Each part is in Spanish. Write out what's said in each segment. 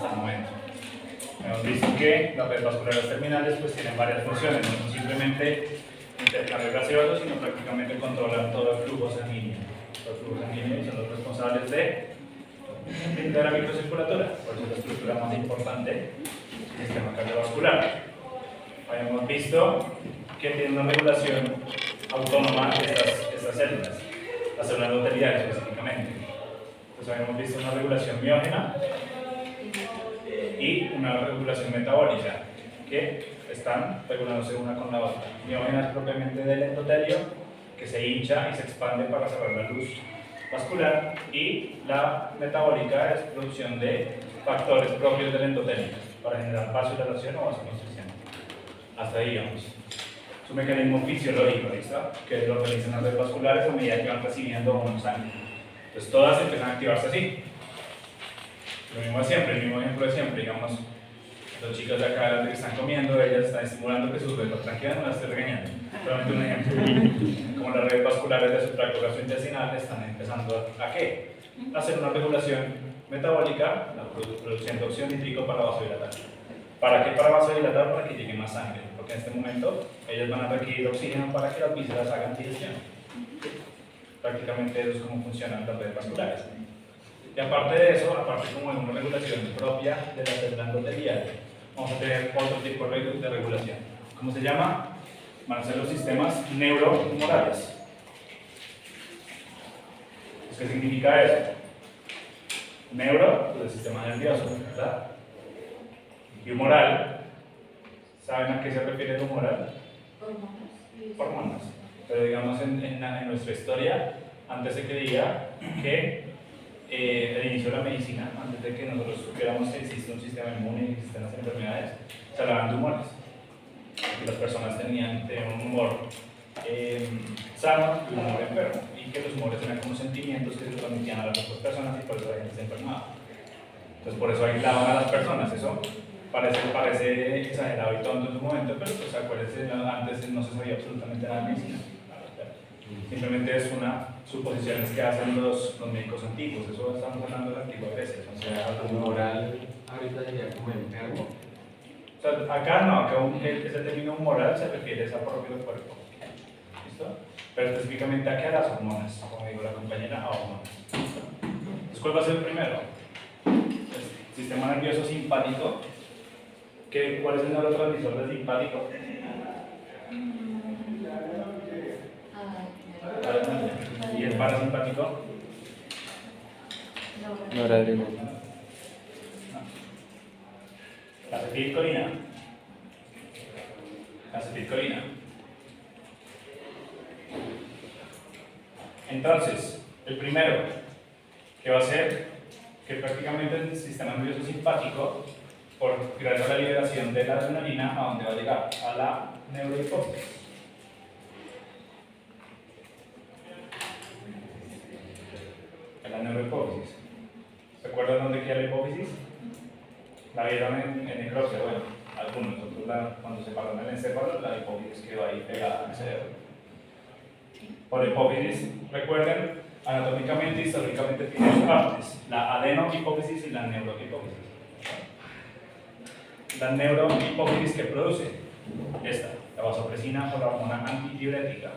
hasta el momento. Hemos visto que las redes vasculares terminales pues tienen varias funciones, no son simplemente intercambio gaseoso, sino prácticamente controlan todo el flujo sanguíneo. Los flujos sanguíneos son los responsables de la microcirculatura, por eso es la estructura más importante del sistema cardiovascular. Habíamos visto que tiene una regulación autónoma de estas células, las células endoteliales específicamente. Entonces habíamos visto una regulación miógena y una regulación metabólica, que están regulándose una con la otra. Miógena es propiamente del endotelio, que se hincha y se expande para cerrar la luz vascular, y la metabólica es producción de factores propios del endotelio para generar vasodilatación o vasoconstricción. Hasta ahí vamos. Es un mecanismo fisiológico, ¿listo? Que lo realizan las redes vasculares a medida que van recibiendo una sangre. Entonces todas empiezan a activarse así. Lo mismo de siempre, el mismo ejemplo de siempre, digamos, los chicos de acá que están comiendo, ellas están estimulando que sus redes, tranquilas, no las estoy regañando, solamente un ejemplo. Como las redes vasculares de su tracto gastrointestinal están empezando ¿a qué? A hacer una regulación metabólica, la producción de óxido nítrico para vasodilatar. ¿Para qué? Para vasodilatar, para que llegue más sangre, porque en este momento ellos van a requerir oxígeno para que las vísceras hagan digestión. Prácticamente eso es como funcionan las redes vasculares. Y aparte de eso, aparte como de una regulación propia de la célula endotelial, vamos a tener otro tipo de regulación. ¿Cómo se llama? Van a ser los sistemas neurohumorales. ¿Qué significa eso? Neuro, pues el sistema nervioso, ¿verdad? Y humoral, ¿saben a qué se refiere el humoral? Hormonas. Pero digamos en nuestra historia, antes se creía que el inicio de la medicina, antes de que nosotros supiéramos que existe un sistema inmune y existen las enfermedades, se hablaban de humores. Que las personas tenían un humor sano y un humor enfermo, y que los humores eran como sentimientos que se transmitían a las otras personas y por eso la gente se enfermaba. Entonces por eso aislaban a las personas. Eso parece exagerado y tonto en su momento, pero pues acuérdense, antes no se sabía absolutamente nada de medicina. Simplemente es una suposiciones que hacen los médicos antiguos. Eso estamos hablando de la antigua Grecia. O sea, humoral ahorita sería como enfermo. O sea, acá no, acá ese término humoral se refiere a ese propio cuerpo. ¿Listo? Pero específicamente a qué, a las hormonas, como dijo la compañera, a hormonas. Entonces, ¿cuál va a ser el primero? El sistema nervioso simpático. ¿Cuál es el neurotransmisor del simpático? ¿Y el parasimpático? Noradrenalina. Acetilcolina. Acetilcolina. Entonces, el primero, que va a ser que prácticamente el sistema nervioso simpático, gracias a la liberación de la adrenalina, ¿a dónde va a llegar? A la neurohipófisis. La neurohipófisis. ¿Se acuerdan dónde queda la hipófisis? La vieron en necropsia, bueno, algunos, otros cuando separan el encéfalo, la hipófisis quedó ahí pegada al cerebro. Por hipófisis, recuerden, anatómicamente y históricamente tiene dos partes, la adenohipófisis y la neurohipófisis. La neurohipófisis que produce esta, la vasopresina o la hormona antidiurética.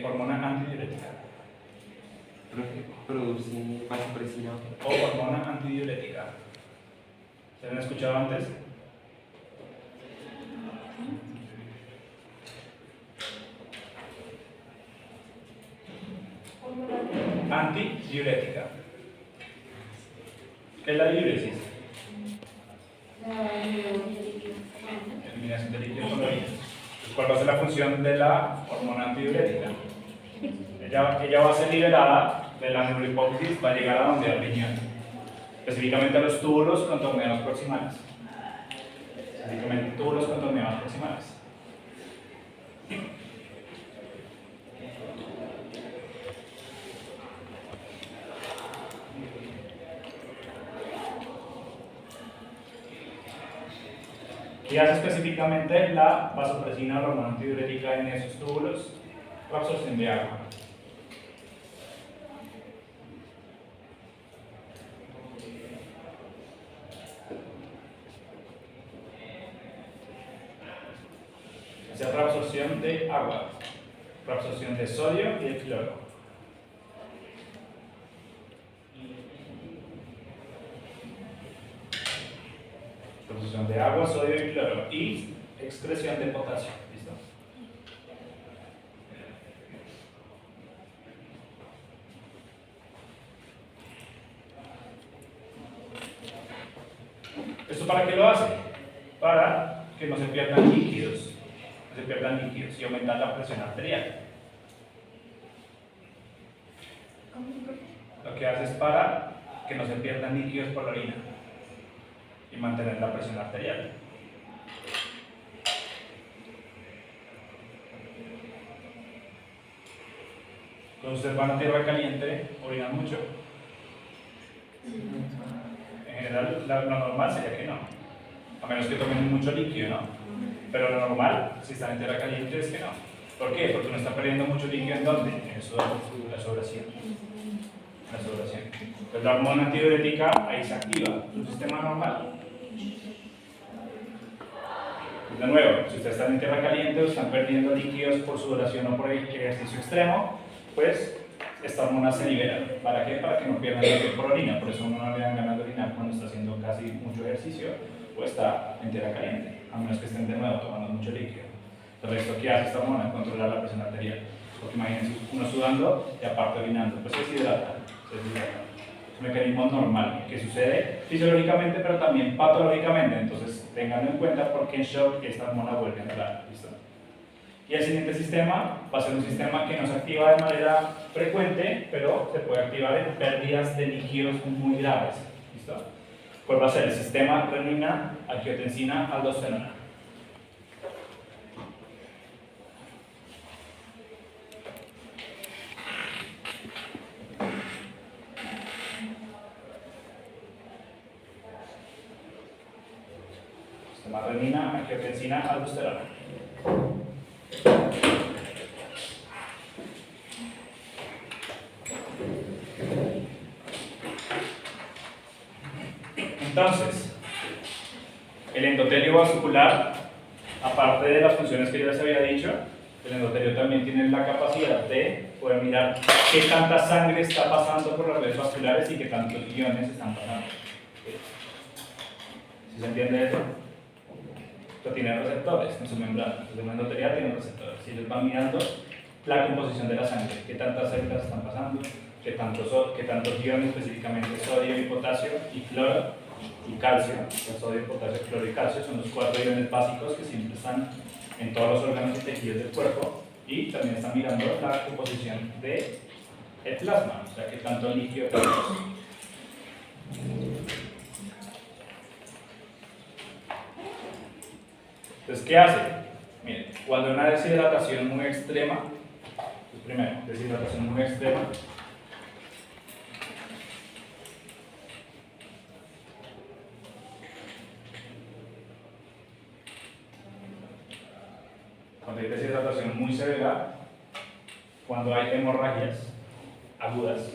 Hormona antidiurética. Produce vasopresina. O hormona antidiurética. ¿Se han escuchado antes? Antidiurética. ¿Qué es la diuresis? Eliminación de líquidos con orina. ¿Cuál va a ser la función de la hormona antidiurética? Ella va a ser liberada de la neurohipófisis, va a llegar a donde? Al riñón, específicamente a los túbulos contorneados proximales. Específicamente túbulos contorneados proximales. ¿Qué hace específicamente la vasopresina o la hormona antidiurética en esos túbulos? reabsorción de agua. Hacia reabsorción de agua, reabsorción de sodio y de cloro. Reabsorción de agua, sodio y cloro y excreción de potasio. ¿Listo? ¿Esto para qué lo hace? Para que no se pierdan líquidos. Se pierdan líquidos y aumentar la presión arterial. Lo que hace es para que no se pierdan líquidos por la orina y mantener la presión arterial. Cuando ustedes van a tierra caliente, orinan mucho. En general, lo normal sería que no, a menos que tomen mucho líquido, ¿no? Pero lo normal, si están en tierra caliente, es que no. ¿Por qué? Porque uno está perdiendo mucho líquido. ¿En dónde? En el sudor, la sudoración. La sudoración. Entonces la hormona antidiurética ahí se activa. Es un sistema normal. De nuevo, si ustedes están en tierra caliente o están perdiendo líquidos por sudoración o por ejercicio extremo, pues esta hormona se libera. ¿Para qué? Para que no pierdan líquido por orina. Por eso uno no le dan ganas de orinar cuando está haciendo casi mucho ejercicio o está en tierra caliente, a menos que estén de nuevo tomando mucho líquido. Entonces, ¿esto qué hace esta hormona? Controlar la presión arterial. Porque imagínense uno sudando y aparte orinando, pues se deshidrata. Es un mecanismo normal que sucede fisiológicamente, pero también patológicamente. Entonces, tenganlo en cuenta porque en shock esta hormona vuelve a entrar. ¿Listo? Y el siguiente sistema va a ser un sistema que no se activa de manera frecuente, pero se puede activar en pérdidas de líquidos muy graves. ¿Listo? ¿Cuál va a ser? El sistema renina, angiotensina, aldosterona. Sistema renina, angiotensina, aldosterona. Entonces, el endotelio vascular, aparte de las funciones que ya les había dicho, el endotelio también tiene la capacidad de poder mirar qué tanta sangre está pasando por las redes vasculares y qué tantos iones están pasando. ¿Sí se entiende eso? Esto tiene receptores en su membrana. Entonces, una endotelia tiene receptores. Y les van mirando la composición de la sangre, qué tantas células están pasando, qué tantos iones, específicamente sodio y potasio y cloro y calcio. El sodio, potasio, cloro y calcio son los 4 iones básicos que siempre están en todos los órganos y tejidos del cuerpo, y también están mirando la composición del plasma, o sea, qué tanto líquido tenemos. Entonces, ¿qué hace? Miren, cuando hay una deshidratación muy extrema, pues primero, deshidratación muy extrema, cuando hay deshidratación muy severa, cuando hay hemorragias agudas,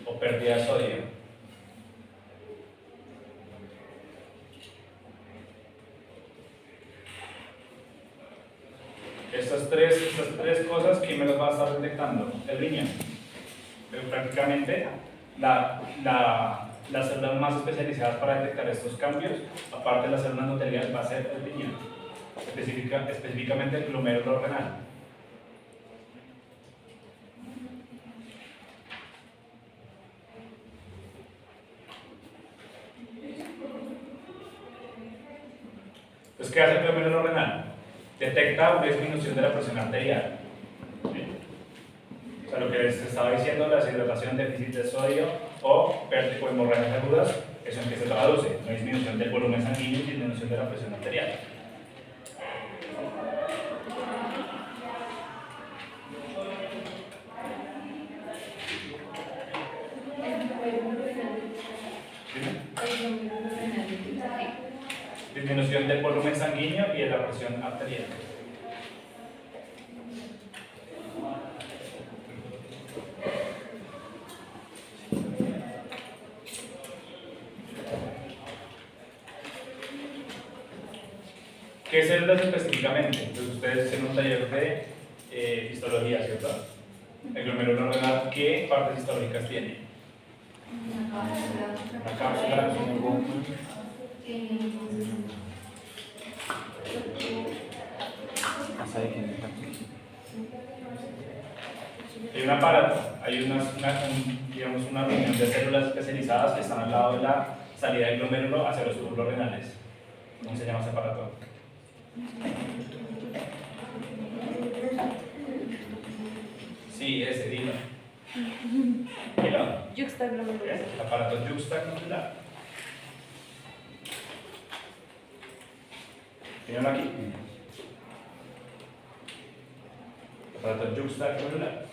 o pérdida de sodio, estas tres cosas, ¿quién me las va a estar detectando? El riñón. Pero prácticamente las células más especializadas para detectar estos cambios, aparte de las células endoteliales, va a ser el riñón, específicamente el glomérulo renal. Entonces, ¿qué hace el glomérulo renal? Detecta una disminución de la presión arterial. ¿Sí? O sea, lo que les estaba diciendo, la deshidratación, déficit de sodio o hemorragias agudas, eso en qué se traduce, una disminución del volumen sanguíneo y disminución de la presión arterial. ¿Sí? Disminución del volumen sanguíneo y de la presión arterial. ¿Qué células específicamente? Pues ustedes tienen un taller de histología, ¿cierto? El glomérulo renal, ¿qué partes histológicas tiene? Una cápsula, hay un aparato, hay digamos, una reunión de células especializadas que están al lado de la salida del glomérulo hacia los túbulos renales. ¿Cómo se llama ese aparato? Sí, ese, dilo. Dilo. Yuxtaglomerular. El aparato yuxtaglomerular. Míralo aquí. El aparato yuxtaglomerular.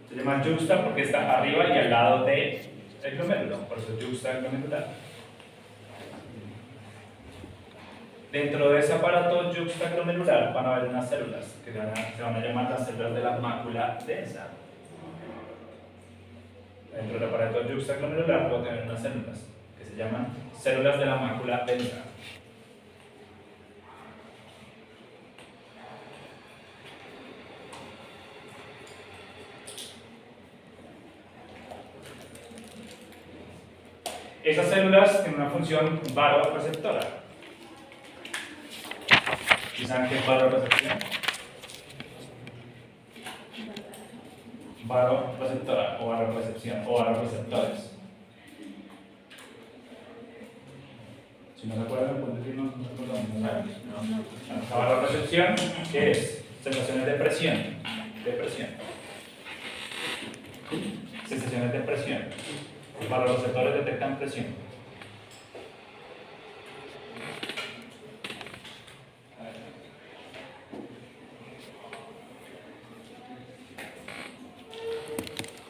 Se llama yuxta porque está arriba y al lado del glomérulo, por eso yuxtaglomerular. Dentro de ese aparato yuxtaglomerular van a haber unas células que se van a llamar las células de la mácula densa. Dentro del aparato yuxtaglomerular puedo tener unas células que se llaman células de la mácula densa. Esas células tienen una función varoreceptora. ¿Y saben qué es varorecepción? Varoreceptora o varorecepción o varoreceptores. Si no se acuerdan, pueden decirnos, no recordamos. La varorecepción, ¿qué es? Sensaciones de presión. Sensaciones de presión. Los varoreceptores detectan presión.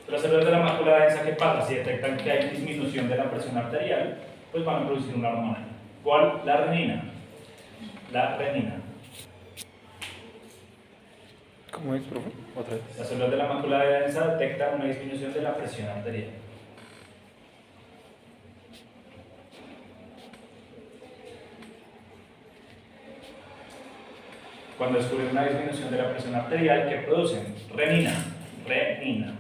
Las células de la mácula densa, ¿qué pasa? Si detectan que hay disminución de la presión arterial, pues van a producir una hormona. ¿Cuál? La renina. La renina. ¿Cómo es, profe? Otra vez. Las células de la mácula densa detectan una disminución de la presión arterial. Cuando descubren una disminución de la presión arterial, ¿qué producen? Renina. Renina.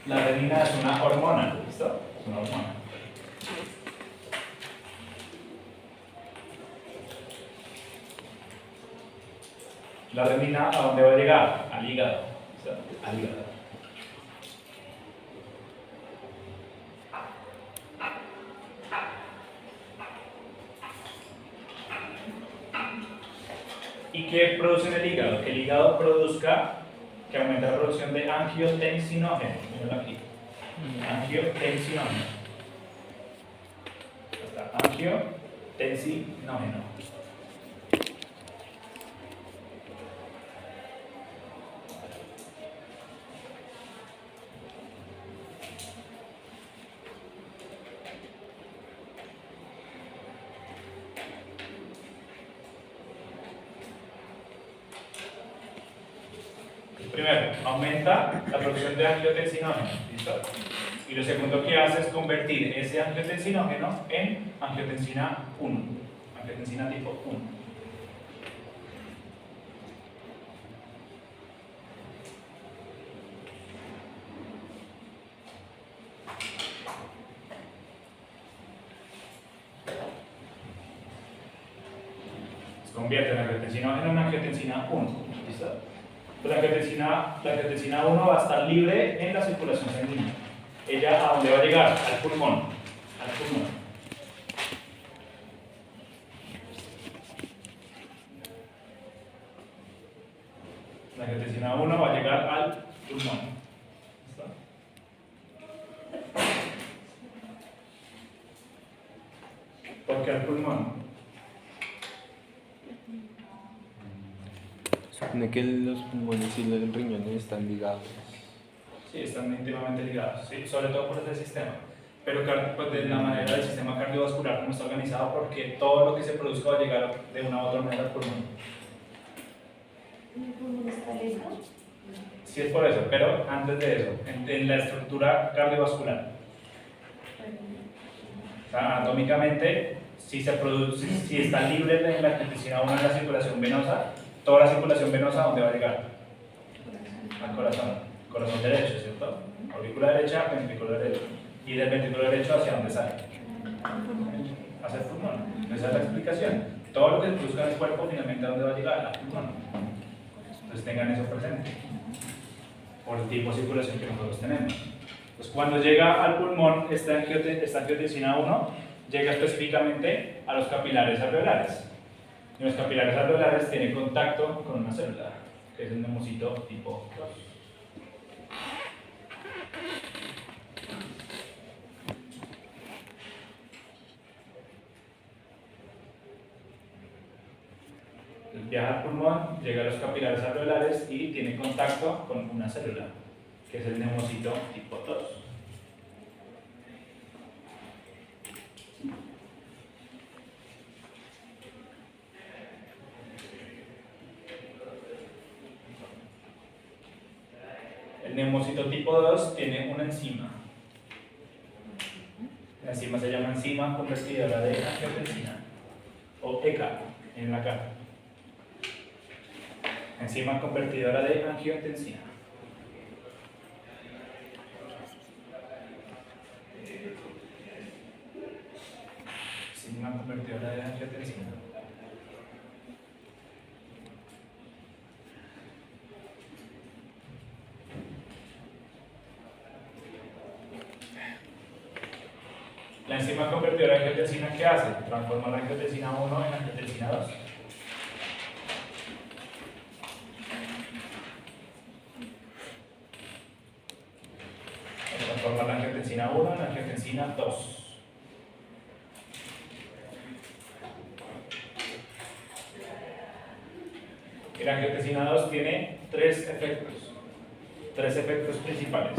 La renina es una hormona, ¿listo? Es una hormona. La renina, ¿a dónde va a llegar? Al hígado. ¿Listo? Al hígado. ¿Y qué produce en el hígado? Que el hígado produzca, que aumente la producción de angiotensinógeno. Mírenlo aquí. Angiotensinógeno. Está angiotensinógeno. Primero, aumenta la producción de angiotensinógeno. ¿Listo? Y lo segundo que hace es convertir ese angiotensinógeno en angiotensina 1, angiotensina tipo 1. Se convierte el angiotensinógeno en angiotensina 1. ¿Listo? Pues la angiotensina 1 va a estar libre en la circulación sanguínea. ¿Ella a dónde va a llegar? Al pulmón. Al pulmón. La angiotensina 1 va a llegar al pulmón. ¿Listo? ¿Por qué al pulmón? Supone que los pulmones y los riñones están ligados. Sí, están íntimamente ligados, ¿sí? Sobre todo por este sistema. Pero pues, de la manera del sistema cardiovascular como está organizado, porque todo lo que se produzca va a llegar de una u otra manera al pulmón. ¿El pulmón está lejos? Sí, es por eso, pero antes de eso, en la estructura cardiovascular, o sea, anatómicamente, si está libre la angiotensina 1 en la circulación venosa, toda la circulación venosa, ¿a dónde va a llegar? Al corazón derecho, ¿cierto? Aurícula derecha, ventrículo derecho. Y del ventrículo derecho, ¿hacia dónde sale? Hacia el pulmón. Esa es la explicación. Todo lo que se produzca en el cuerpo, finalmente, ¿a dónde va a llegar? Al pulmón. Entonces tengan eso presente, por el tipo de circulación que nosotros tenemos. Entonces cuando llega al pulmón, esta angiotensina 1 llega específicamente a los capilares alveolares. Y los capilares alveolares tienen contacto con una célula, que es el neumocito tipo 2. Viaja al pulmón, llega a los capilares alveolares y tiene contacto con una célula, que es el neumocito tipo 2. El neumocito tipo 2 tiene una enzima. La enzima se llama enzima convertidora de angiotensina, o ECA en la cara. Enzima convertidora de angiotensina. Enzima convertidora de angiotensina. La enzima convertidora de angiotensina, ¿qué hace? Transforma la angiotensina 1 en angiotensina 2. Transforma la angiotensina 1 en angiotensina 2. Y la angiotensina 2 tiene tres efectos principales.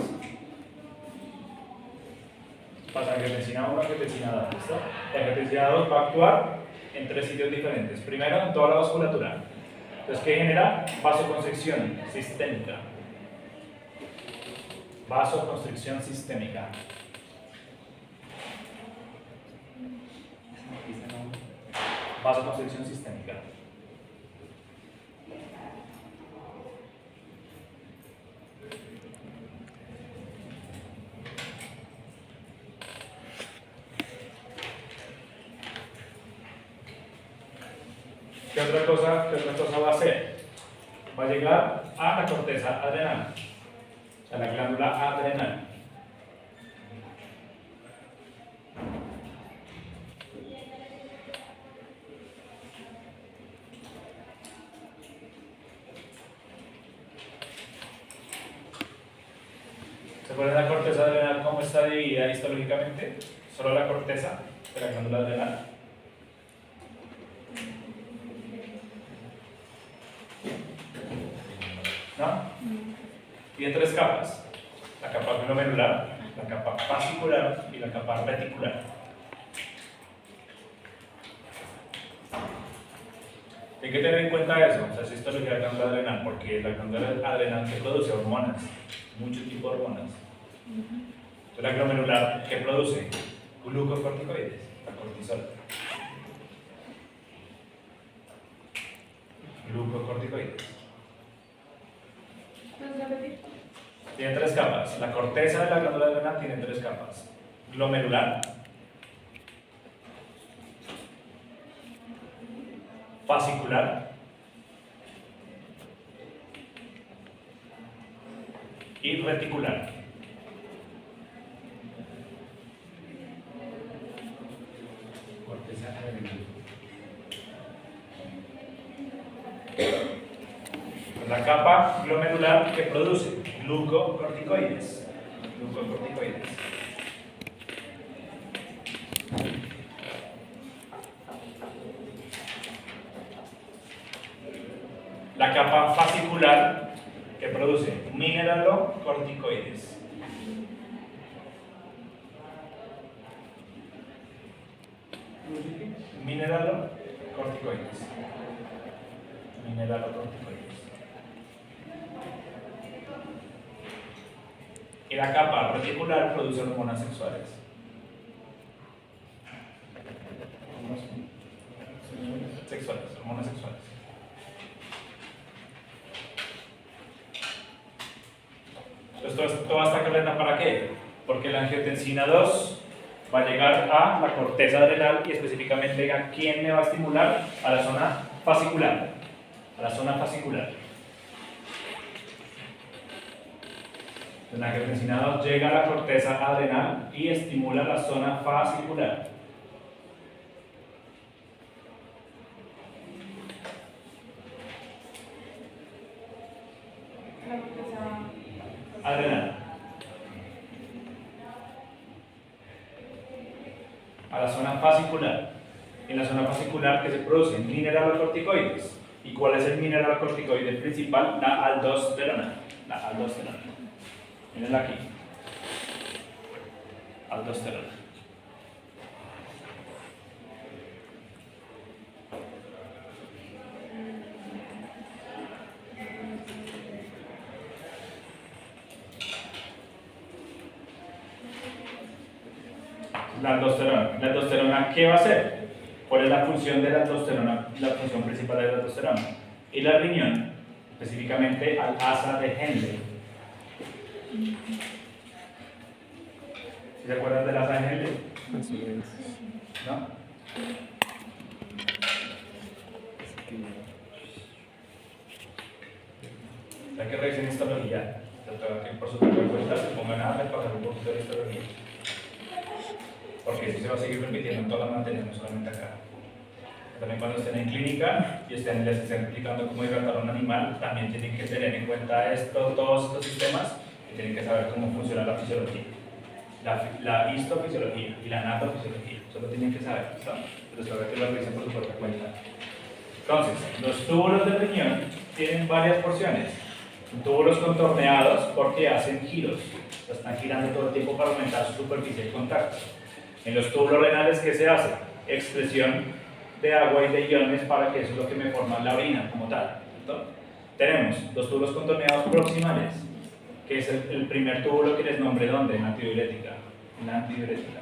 Pasa angiotensina 1 a angiotensina 2, ¿listo? La angiotensina 2 va a actuar en tres sitios diferentes. Primero, en toda la vasculatura. Entonces, ¿qué genera? Vasoconstricción sistémica. Vasoconstricción sistémica. Vasoconstricción sistémica. ¿Qué otra cosa va a hacer? Va a llegar a la corteza adrenal, a la glándula adrenal. ¿Se acuerdan la corteza adrenal cómo está dividida histológicamente? Solo la corteza de la glándula adrenal. ¿No? Tiene tres capas: la capa glomerular, la capa fascicular y la capa reticular. Hay que tener en cuenta eso, o sea, si esto es lo que es la glándula adrenal, porque la glándula adrenal que produce hormonas, muchos tipos de hormonas. Entonces, la glomerular, ¿qué produce? Glucocorticoides, la cortisol. Glucocorticoides. ¿Puedes repetir? Tiene tres capas. La corteza de la glándula adrenal tiene tres capas: glomerular, fascicular y reticular. Corteza adrenal. la capa glomerular que produce glucocorticoides. Glucocorticoides. La capa fascicular que produce mineralocorticoides. Mineralocorticoides. Mineralocorticoides. Y la capa reticular produce hormonas sexuales. Hormonas sexuales. Entonces, toda esta carrera, ¿para qué? Porque la angiotensina 2 va a llegar a la corteza adrenal y específicamente a quién me va a estimular, a la zona fascicular. A la zona fascicular. La angiotensina 2 llega a la corteza adrenal y estimula la zona fascicular. Adrenal. A la zona fascicular. En la zona fascicular que se producen mineralocorticoides. ¿Y cuál es el mineralocorticoide principal? La aldosterona. La aldosterona. Mírenla aquí. Aldosterona. La aldosterona, ¿qué va a hacer? ¿Cuál es la función de la aldosterona? La función principal de la aldosterona. Y la riñón, específicamente al asa de Henle. ¿Se acuerdan del asa de Henle? ¿No? Hay que revisar histología. Que por su propia cuenta se pongan a repasar un poquito de histología. Porque eso se va a seguir repitiendo en todas las materias, no solamente acá. También cuando estén en clínica y les estén explicando cómo hidratar a un animal, también tienen que tener en cuenta todos estos sistemas y tienen que saber cómo funciona la fisiología. La histofisiología y la natofisiología. Eso lo tienen que saber, ¿no? Pero saber que lo revisen por su propia cuenta. Entonces, los túbulos del riñón tienen varias porciones. Son túbulos contorneados porque hacen giros. O sea, están girando todo el tiempo para aumentar su superficie de contacto. En los túbulos renales, ¿qué se hace? Expresión de agua y de iones para que eso es lo que me forma la orina como tal. ¿Cierto? Tenemos los túbulos contorneados proximales, que es el primer túbulo que les nombré ¿dónde? En la antidiurética. En la antidiurética.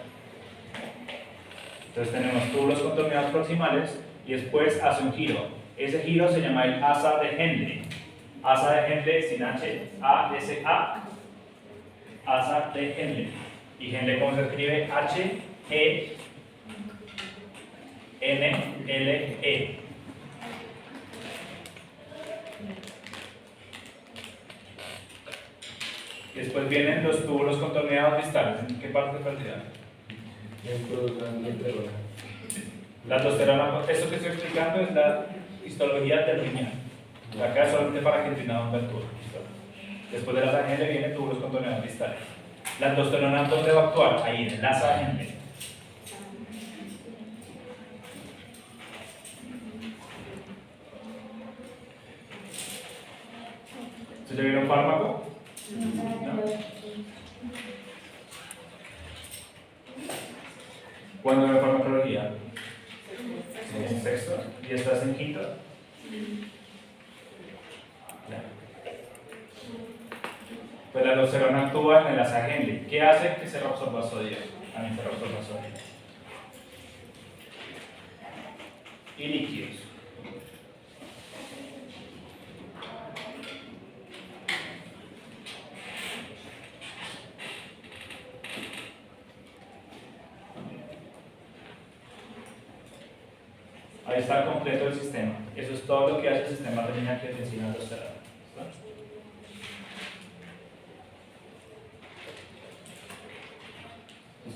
Entonces tenemos túbulos contorneados proximales y después hace un giro. Ese giro se llama el asa de Henle. Asa de Henle sin H, A-S-A. Asa de Henle. Y Henle, ¿cómo se escribe? H-E-N-L-E. Después vienen los túbulos contorneados distales. ¿En qué parte perdida? La aldosterona, esto que estoy explicando es la histología del riñón. Acá es solamente para que entiendan dónde actúa. Después de la asa de Henle vienen túbulos contorneados distales. La aldosterona, ¿dónde va a actuar? Ahí, en el asa de Henle. ¿Se le viene un fármaco? ¿No? ¿Cuándo ve farmacología? En sexto. ¿Y estás en quinto? Pues la aldosterona actúa en el asa de Henle. ¿Qué hace? Que se reabsorba sodio. También se reabsorba sodio. Y líquidos. Ahí está completo el sistema. Eso es todo lo que hace el sistema renina que te enseña aldosterona.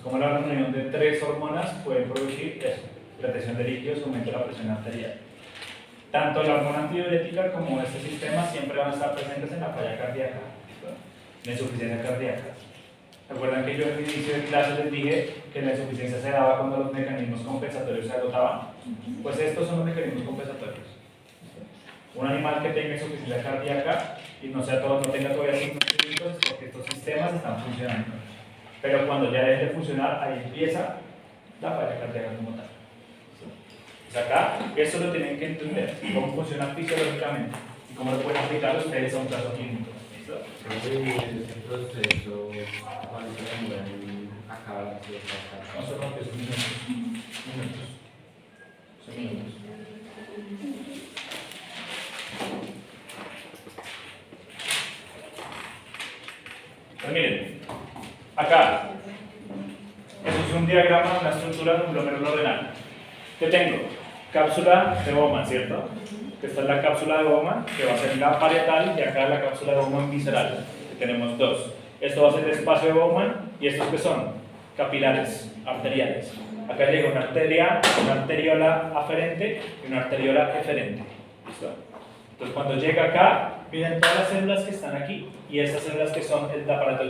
Como la reunión de tres hormonas puede producir eso, retención de líquidos, aumento de la presión arterial. tanto la hormona antidiurética como este sistema siempre van a estar presentes en la falla cardíaca, ¿listo? La insuficiencia cardíaca. ¿Recuerdan que yo en el inicio de clase les dije que la insuficiencia se daba cuando los mecanismos compensatorios se agotaban? Pues estos son los mecanismos compensatorios. Un animal que tenga insuficiencia cardíaca y no tenga todavía signos clínicos es porque estos sistemas están funcionando. Pero cuando ya deje de funcionar, ahí empieza la falla cardíaca como tal. Pues acá, eso lo tienen que entender, cómo funciona fisiológicamente y cómo lo pueden aplicar ustedes a un caso clínico. ¿Listo? Ese proceso, cuando se demoran acá, No se rompe, son minutos. Son minutos. Pues miren, acá, eso es un diagrama de una estructura de un glomérulo renal. ¿Qué tengo? Cápsula de Bowman, ¿cierto? Esta es la cápsula de Bowman, que va a ser la parietal, y acá la cápsula de Bowman visceral, que tenemos dos. Esto va a ser el espacio de Bowman, y estos que son capilares, arteriales. Acá llega una arteriola aferente y una arteriola eferente. ¿Listo? Entonces cuando llega acá, miren todas las células que están aquí, y estas células que son el aparato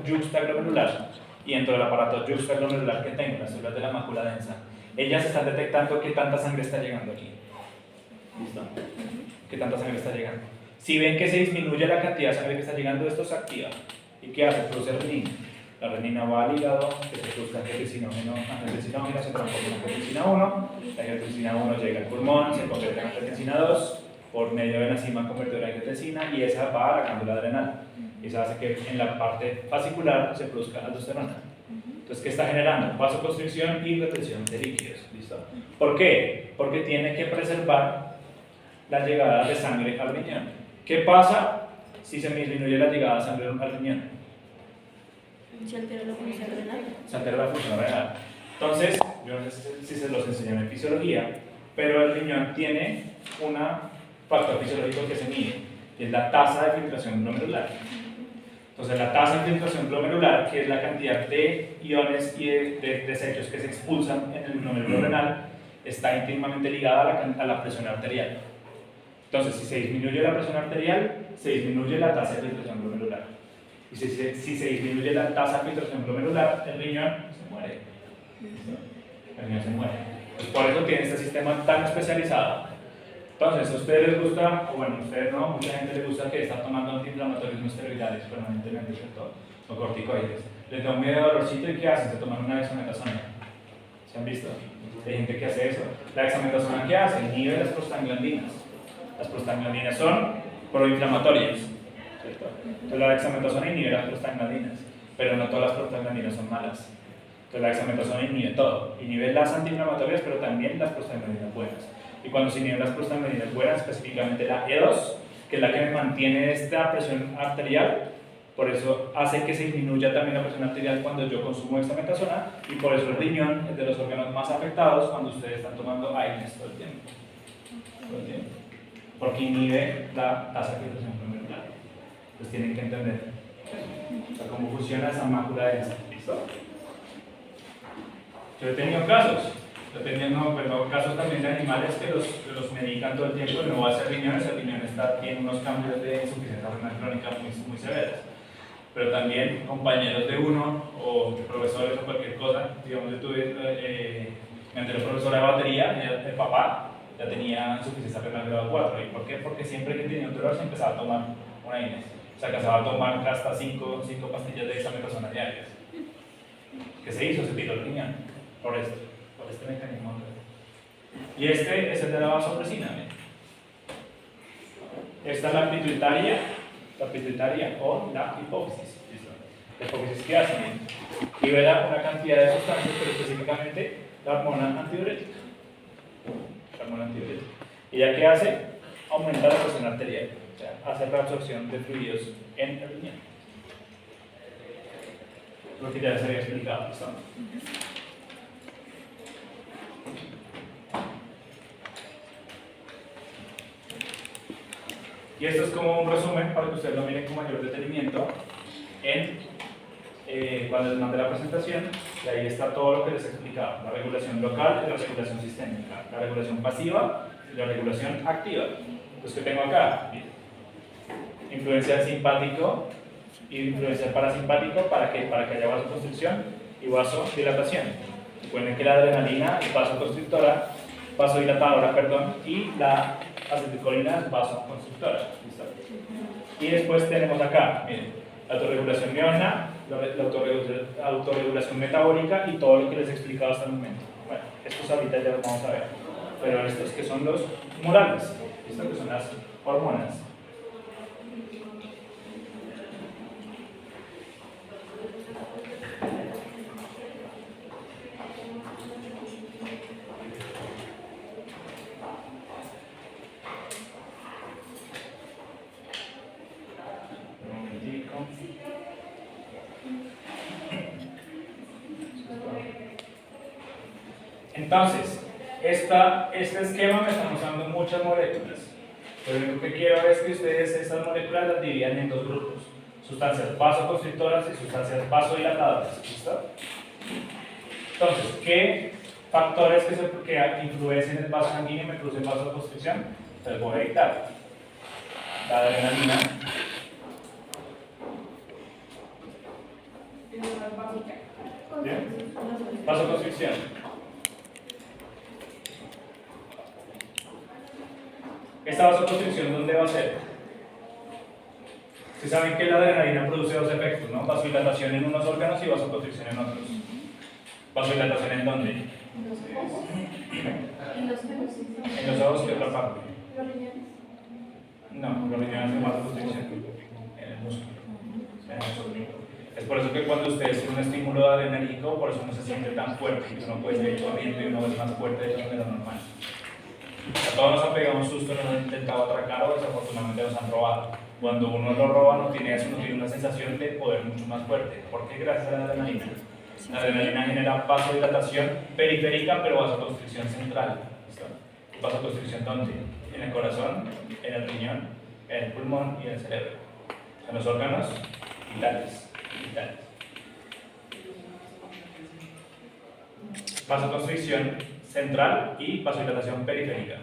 yuxtaglomerular, y dentro del aparato yuxtaglomerular que tengo, las células de la mácula densa, ellas están detectando qué tanta sangre está llegando aquí. ¿Listo? ¿Qué tanta sangre está llegando? Si ven que se disminuye la cantidad de sangre que está llegando, esto se activa. ¿Y qué hace? Produce renina. La renina va al hígado, que se produzca angiotensina-1, se transforma en angiotensina 1, la angiotensina 1 llega al pulmón, se convierte en angiotensina 2, por medio de la enzima convertidora de angiotensina, y esa va a la glándula adrenal. Y eso hace que en la parte fascicular se produzca aldosterona. Entonces, ¿qué está generando? Vasoconstricción y retención de líquidos. ¿Listo? ¿Por qué? Porque tiene que preservar la llegada de sangre al riñón. ¿Qué pasa si se disminuye la llegada de sangre al riñón? Se altera la función renal. Se altera la función renal. Entonces, yo no sé si se los enseñan en fisiología, pero el riñón tiene un factor fisiológico que se mide, y es la tasa de filtración glomerular. Entonces, la tasa de filtración glomerular, que es la cantidad de iones y de desechos que se expulsan en el glomérulo renal, está íntimamente ligada a la presión arterial. Entonces, si se disminuye la presión arterial, se disminuye la tasa de filtración glomerular. Y si se disminuye la tasa de filtración glomerular, el riñón se muere. El riñón se muere. Pues por eso tiene este sistema tan especializado. Entonces, ¿a ustedes les gusta, o bueno, a ustedes no, mucha gente les gusta que está tomando antiinflamatorios no esteroidales permanentemente, ¿cierto? O corticoides. Les da un medio dolorcito y ¿qué hacen? Se toman una dexametasona. ¿Se han visto? Hay gente que hace eso. La dexametasona, ¿qué hace? Inhibe las prostaglandinas. Las prostaglandinas son proinflamatorias, ¿cierto? Entonces la dexametasona inhibe las prostaglandinas, pero no todas las prostaglandinas son malas. Entonces la dexametasona inhibe todo. Inhibe las antiinflamatorias, pero también las prostaglandinas buenas. Y cuando se inhiben las prostaglandinas buenas, específicamente la E2, que es la que mantiene esta presión arterial, por eso hace que se disminuya también la presión arterial cuando yo consumo dexametasona, y por eso el riñón es de los órganos más afectados cuando ustedes están tomando AINES todo el tiempo. ¿Todo el tiempo? Porque inhibe la tasa de filtración glomerular. Entonces tienen que entender cómo funciona esa mácula densa. ¿Listo? Yo he tenido casos. Casos también de animales que los medican todo el tiempo y no va a ser riñones. El riñón tiene unos cambios de insuficiencia renal crónica muy severos. Pero también compañeros de uno o profesores o cualquier cosa. Digamos, yo tuve mi anterior profesora de batería, el papá, ya tenía insuficiencia renal grado 4. ¿Y por qué? Porque siempre que tenía un dolor se empezaba a tomar una INES. O sea, que se va a tomar hasta 5 pastillas de dexametasona diarias. ¿Qué se hizo? Se tiró el riñón por este mecanismo. Y este es el de la vasopresina. Esta es la pituitaria o la hipófisis. La hipófisis, ¿qué hace? Libera una cantidad de sustancias, pero específicamente la hormona antidiurética. ¿Y ya qué hace? Aumenta la presión arterial, o sea, hace reabsorción de fluidos en el riñón. Lo que ya se había explicado. ¿Listo? Y esto es como un resumen para que ustedes lo miren con mayor detenimiento cuando les mande la presentación, y ahí está todo lo que les he explicado: la regulación local y la regulación sistémica. La regulación pasiva La regulación activa. Los que tengo acá, influencia simpático y influencia parasimpático, ¿para qué? Para que haya vasoconstricción y vasodilatación. Recuerden que la adrenalina es vasodilatadora, perdón, y la acetilcolina es vasoconstrictora. ¿Listo? Y después tenemos acá, miren, la autorregulación miona, la autorregulación metabólica y todo lo que les he explicado hasta el momento. Bueno, estos ahorita ya los vamos a ver, pero estos que son los humorales, estos que son las hormonas. Entonces, este esquema me está mostrando muchas moléculas. Pero lo que quiero es que ustedes estas moléculas las dividan en dos grupos: sustancias vasoconstrictoras y sustancias vasodilatadoras. ¿Listo? Entonces, ¿qué factores que influencian en el vaso sanguíneo y me producen vasoconstricción? Les voy a dictar. La adrenalina. ¿Bien? Vasoconstricción. ¿Esta vasoconstricción dónde va a ser? Ustedes saben que la adrenalina produce dos efectos, ¿no? Vasodilatación en unos órganos y vasoconstricción en otros. ¿Vasodilatación en dónde? En los ojos, ¿qué otra parte? No, los riñones hacen vasoconstricción en el músculo. Es por eso que cuando ustedes tienen un estímulo adrenalínico, por eso uno se siente tan fuerte, y uno puede seguir corriendo y uno es más fuerte de lo normal. A todos nos han pegado un susto, nos han intentado atracar o desafortunadamente nos han robado. Cuando uno lo roba no tiene eso, no tiene una sensación de poder mucho más fuerte. ¿Por qué? Gracias a la adrenalina. La adrenalina genera vasodilatación periférica, pero vasoconstricción central. ¿Listo? ¿Vasoconstricción dónde? En el corazón, en el riñón, en el pulmón y en el cerebro. En los órganos vitales. Vasoconstricción central y vasodilatación periférica.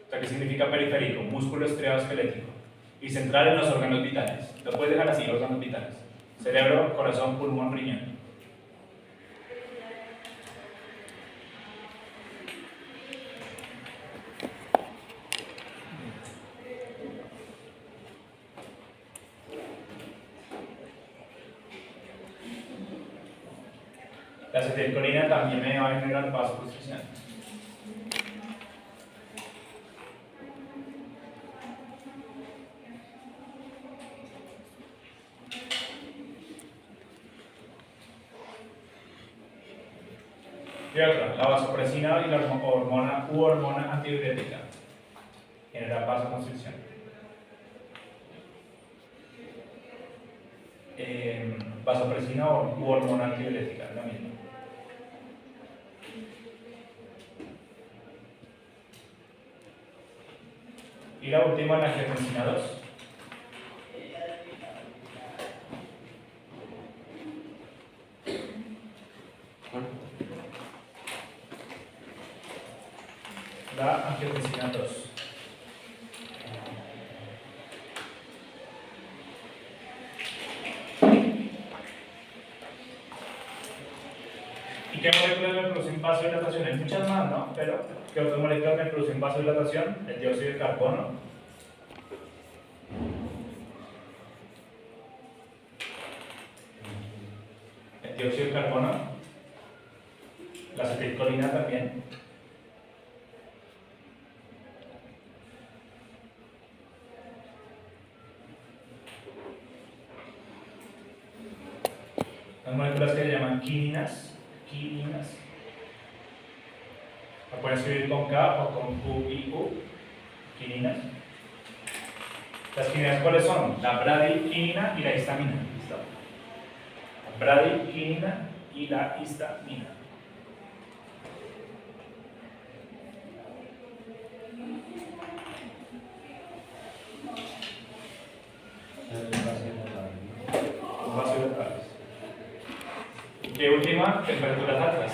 O sea, ¿qué significa periférico? Músculo estriado esquelético. Y central en los órganos vitales. Lo puedes dejar así, órganos vitales: cerebro, corazón, pulmón, riñón. La acetilcolina también me va a generar vasoconstricción. Y otra, la vasopresina y la hormona antidiurética genera vasoconstricción. Vasopresina u hormona antidiurética, es lo mismo. Y la última, la angiotensina 2. La angiotensina 2. ¿Y qué moléculas me producen vasodilatación? Hay muchas más, ¿no? Pero, ¿qué otras moléculas me producen vasodilatación? El dióxido de carbono. El dióxido de carbono. La acetilcolina también. Las moléculas que se llaman quininas. La pueden escribir con K o con Q y U. Quininas. ¿Las quininas cuáles son? La bradiquinina y la histamina. ¿Listo? La bradiquinina y la histamina. Vasodilatadores. Y última, temperaturas altas.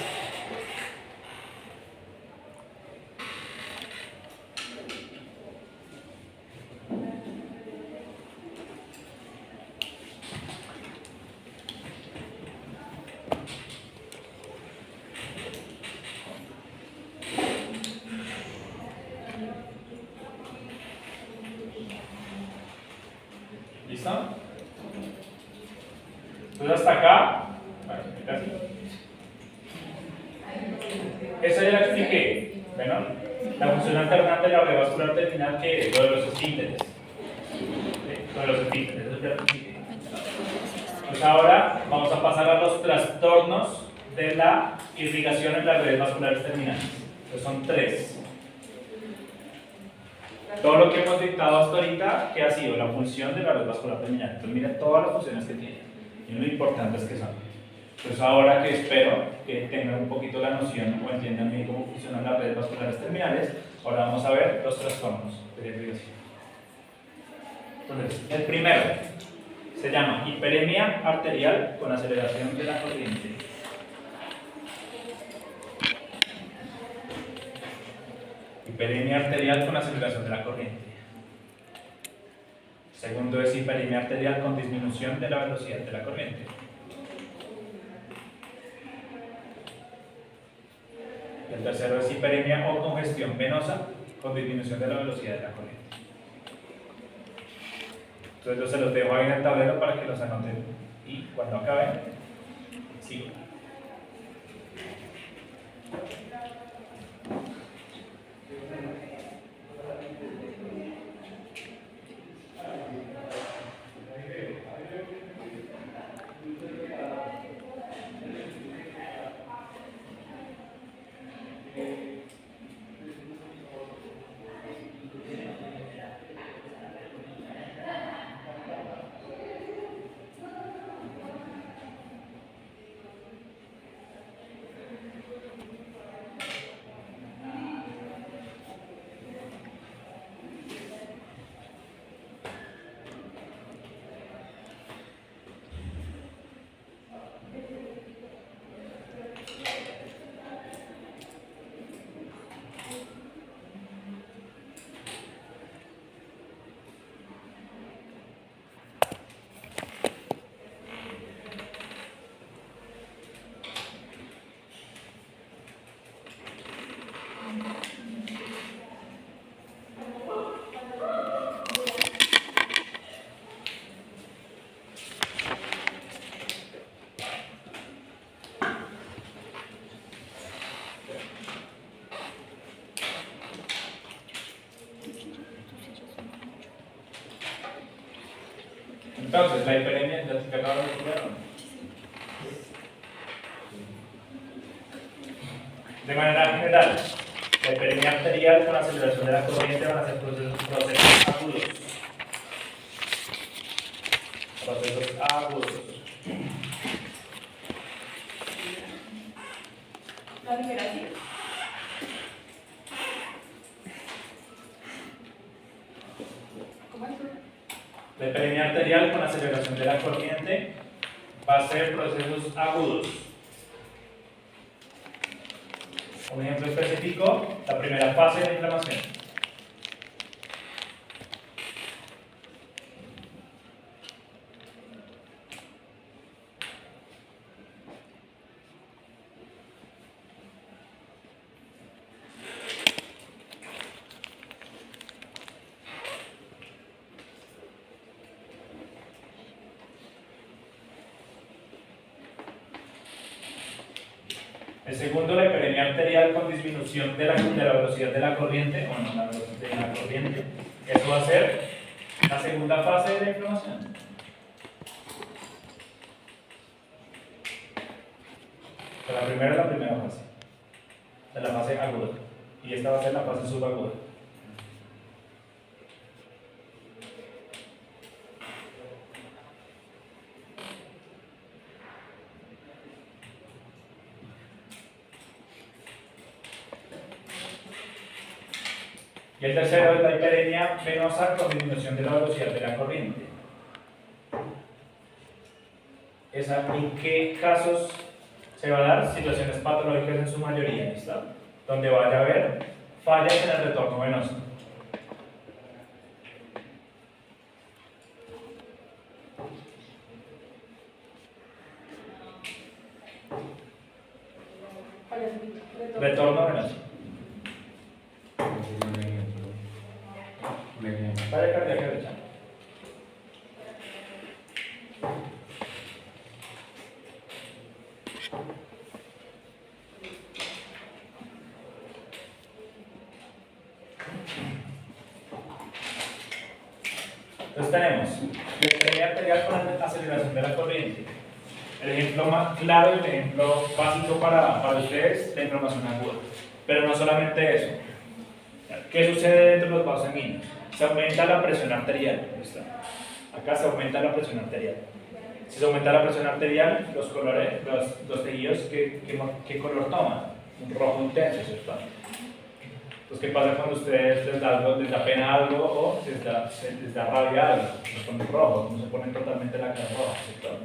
¿Listo? Entonces hasta acá, bueno, casi. Eso ya lo expliqué. Bueno, la función alternante de la red vascular terminal, que es lo de los esfínteres. Lo de los esfínteres, eso ya lo expliqué. Pues ahora vamos a pasar a los trastornos de la irrigación en las redes vasculares terminales. Pues son 3. Todo lo que hemos dictado hasta ahorita, que ha sido la función de la red vascular terminal. Entonces miren todas las funciones que tiene y lo importantes que son. Entonces ahora que espero que tengan un poquito la noción o entiendan bien cómo funcionan las redes vasculares terminales, ahora vamos a ver los trastornos de irrigación. Entonces, el primero se llama hiperemia arterial con aceleración de la corriente. Hiperemia arterial con aceleración de la corriente. Segundo es hiperemia arterial con disminución de la velocidad de la corriente. El tercero es hiperemia o congestión venosa con disminución de la velocidad de la corriente. Entonces yo se los dejo ahí en el tablero para que los anoten y cuando acaben, sigo. Entonces, la hiperemia, ¿ya te acabo de explicar? De manera general, la hiperemia arterial con aceleración de la corriente van a ser procesos agudos. Procesos agudos. La primera sí. ¿Cómo es? La hiperemia arterial con aceleración de la corriente va a ser procesos agudos. Un ejemplo específico, la primera fase de la inflamación. El segundo, la hiperemia arterial con disminución de la velocidad de la corriente, o no, la velocidad de la corriente. Eso va a ser la segunda fase de la inflamación. La primera es la primera fase, de la fase aguda, y esta va a ser la fase subaguda. Y el tercero es la hiperemia venosa con disminución de la velocidad de la corriente. ¿En qué casos se va a dar? Situaciones patológicas en su mayoría, ¿listo? Donde vaya a haber fallas en el retorno venoso. Retorno venoso. Falla cardíaca derecha. Entonces tenemos diastenia arterial con aceleración de la corriente. El ejemplo más claro y el ejemplo básico para ustedes es la inflamación aguda. Pero no solamente eso. ¿Qué sucede dentro de los vasos sanguíneos? Se aumenta la presión arterial. ¿Listo? Acá se aumenta la presión arterial. Si se aumenta la presión arterial, los tejidos, ¿qué color toman? Un rojo intenso, ¿cierto? Entonces, ¿qué pasa cuando ustedes les da pena algo o les da rabia algo? Se ponen rojos, no se ponen totalmente la cara roja, ¿cierto?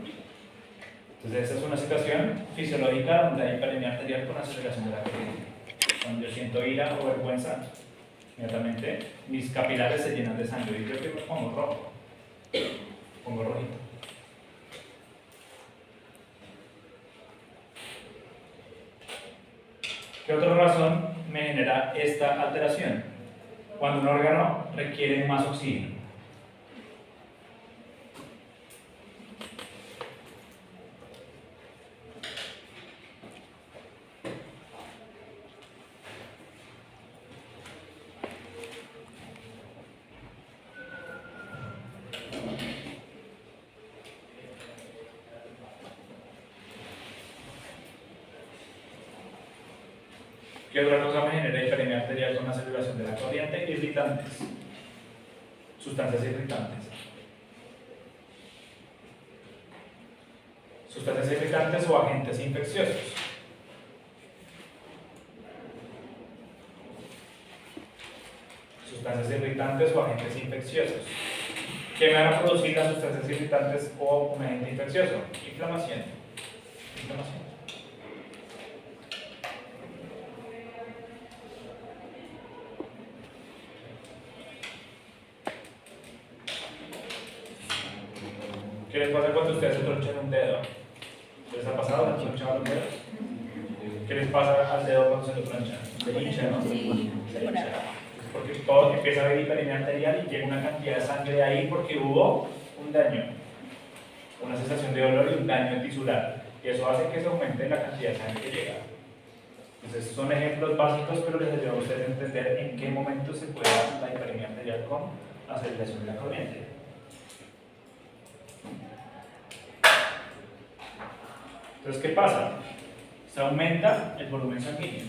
Entonces, esa es una situación fisiológica donde hay hiperemia arterial con aceleración de la corriente. Cuando yo siento ira o vergüenza, inmediatamente mis capilares se llenan de sangre y creo que me pongo rojo, pongo rojito. ¿Qué otra razón me genera esta alteración? Cuando un órgano requiere más oxígeno. ¿Qué otra cosa me genera hiperemia arterial con aceleración de la corriente? Irritantes. Sustancias irritantes. Sustancias irritantes o agentes infecciosos. Sustancias irritantes o agentes infecciosos. ¿Qué me van a producir las sustancias irritantes o un agente infeccioso? Inflamación. Inflamación. ¿Qué les pasa cuando ustedes se tronchan un dedo? ¿Qué les ha pasado? ¿Han tronchado los dedos? ¿Qué les pasa al dedo cuando se lo tronchan? Se hincha, ¿no? Sí, Se hincha. Porque todo empieza a haber hiperemia arterial y llega una cantidad de sangre ahí porque hubo un daño, una sensación de dolor y un daño tisular. Y eso hace que se aumente la cantidad de sangre que llega. Entonces, son ejemplos básicos, pero les ayuda a ustedes a entender en qué momento se puede dar la hiperemia arterial con aceleración de la corriente. Entonces, ¿qué pasa? Se aumenta el volumen sanguíneo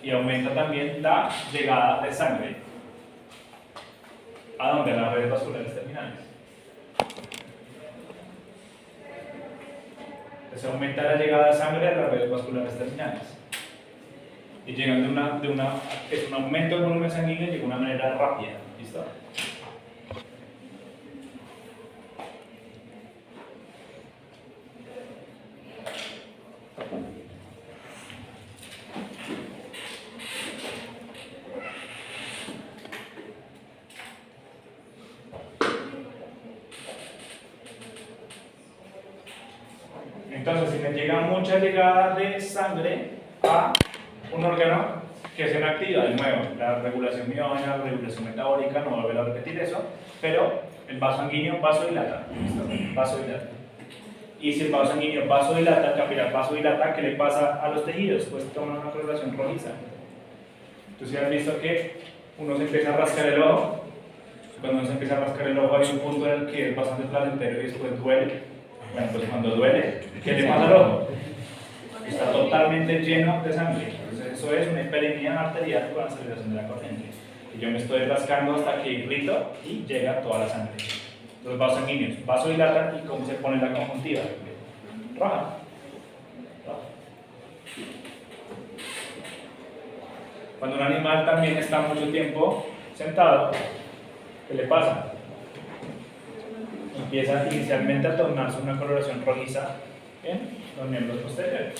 y aumenta también la llegada de sangre. ¿A dónde? A las redes vasculares terminales. Entonces, aumenta la llegada de sangre a las redes vasculares terminales. Y llegan es un aumento del volumen sanguíneo de una manera rápida. ¿Listo? Entonces, si me llega mucha llegada de sangre a un órgano que se me activa, de nuevo, la regulación miógena, la regulación metabólica, no voy a volver a repetir eso, pero el vaso sanguíneo vasodilata, ¿listo? Vasodilata. Y si el vaso sanguíneo vasodilata, el capilar vasodilata, ¿qué le pasa a los tejidos? Pues toma una coloración rojiza. Entonces, ¿ya has visto que uno se empieza a rascar el ojo? Cuando uno se empieza a rascar el ojo hay un punto en el que es bastante placentero y después duele. Bueno, pues cuando duele, ¿qué le pasa al ojo? Está totalmente lleno de sangre. Entonces, eso es una hiperemia arterial con aceleración de la corriente. Y yo me estoy rascando hasta que irrito y llega toda la sangre. Los vasos sanguíneos vasodilatan y cómo se pone la conjuntiva. Roja. Cuando un animal también está mucho tiempo sentado, ¿qué le pasa? Empieza inicialmente a tornarse una coloración rojiza en los miembros posteriores.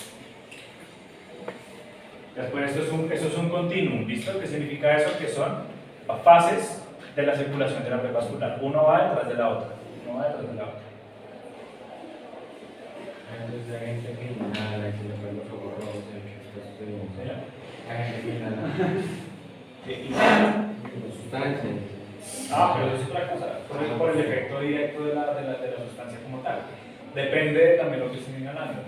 Después, eso es un continuum, ¿listo? ¿Qué significa eso? Que son fases de la circulación de la red vascular. Uno va detrás de la otra. Uno va detrás de la otra. Entonces hay gente que inhala y se le ponen los ojos rojos, hay gente que inhala sustancias. Pero eso es otra cosa. Por el efecto directo de la sustancia como tal. Depende también de lo que estén inhalando.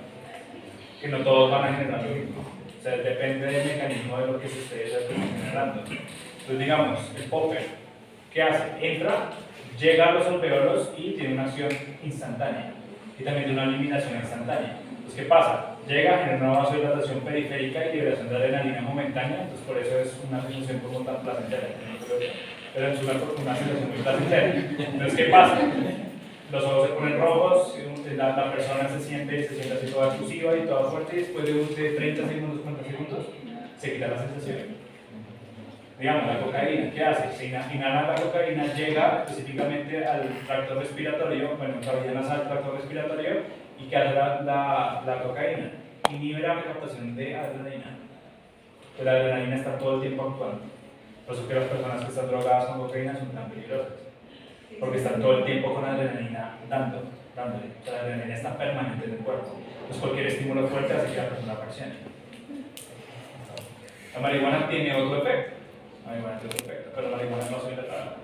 Que no todos van a generar lo mismo. O sea, depende del mecanismo de lo que se esté inhalando. Entonces, digamos, el popper. ¿Qué hace? Entra, llega a los alveolos y tiene una acción instantánea y también tiene una eliminación instantánea. Entonces, ¿qué pasa? Llega, genera una vasodilatación periférica y liberación de adrenalina momentánea, entonces por eso es una sensación como tan placentera. Pero es una sensación muy placentera. Entonces, ¿qué pasa? Los ojos se ponen rojos, la persona se siente así toda exclusiva y toda fuerte, y después de 30 segundos, 40 segundos, se quita la sensación. Digamos, la cocaína, ¿qué hace? Se inhala la cocaína, llega específicamente al tracto respiratorio, bueno, cabeza nasal, tracto respiratorio, y ¿qué hace la cocaína? Inhibe la recaptación de adrenalina. Pues la adrenalina está todo el tiempo actuando. Por eso que las personas que están drogadas con cocaína son tan peligrosas. Porque están todo el tiempo con adrenalina dándole. O sea, la adrenalina está permanente en el cuerpo. Entonces cualquier estímulo fuerte hace que la persona reaccione. La marihuana tiene otro efecto. Pero la marihuana no se hidrata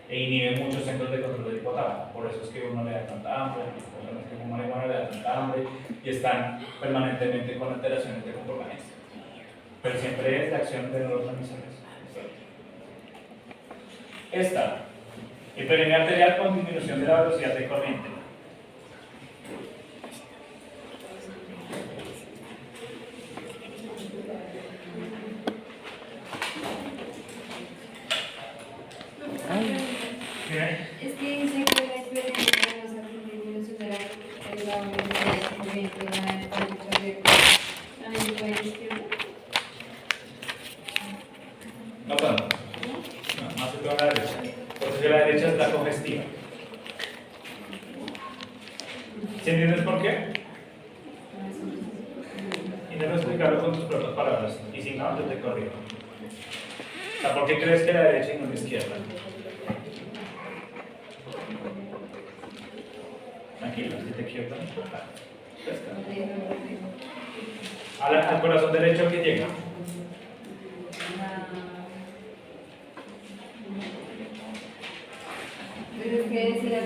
e inhibe muchos centros de control del hipotálamo. Por eso es que uno le da tanta hambre, las personas que fuman marihuana le da tanta hambre y están permanentemente con alteraciones de comportamiento. Pero siempre es de acción de neurotransmisores. Esta, hiperemia arterial con disminución de la velocidad de corriente. Es que dice que la experiencia de los argentinos supera la velocidad de corriente, la derecha también puede izquierda. No tanto. No, más que todo la derecha. Porque la derecha es la congestiva. ¿Sí entiendes por qué? Intenta explicarlo con tus propias palabras. Y si no, yo te corrijo. O sea, ¿por qué crees que la derecha y no la izquierda? Tranquilo, si te quiero también. Al corazón derecho que llega. Pero es que decía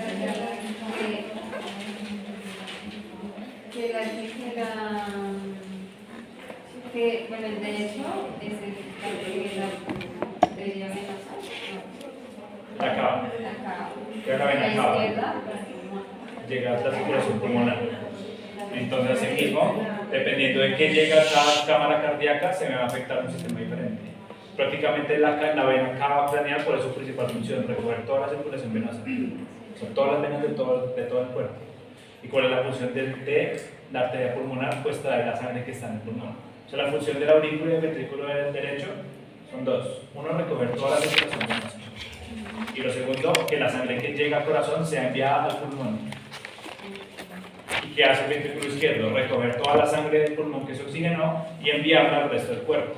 que bueno, el derecho es el de la venosa. Acá. Acá. La vena acá. Izquierda, Llega hasta la circulación pulmonar. Entonces, así mismo, dependiendo de qué llega a cada cámara cardíaca, se me va a afectar un sistema diferente. Prácticamente la vena cava craneal, por eso su principal función, recoger toda la circulación venosa. Son todas las venas de todo el cuerpo. ¿Y cuál es la función de la arteria pulmonar? Pues traer la sangre que está en el pulmón. O sea, la función del aurículo y del ventrículo derecho son dos. Uno, recoger toda la circulación venosa. Y lo segundo, que la sangre que llega al corazón sea enviada al pulmón. ¿Y qué hace el ventrículo izquierdo? Recoger toda la sangre del pulmón que se oxigenó y enviarla al resto del cuerpo.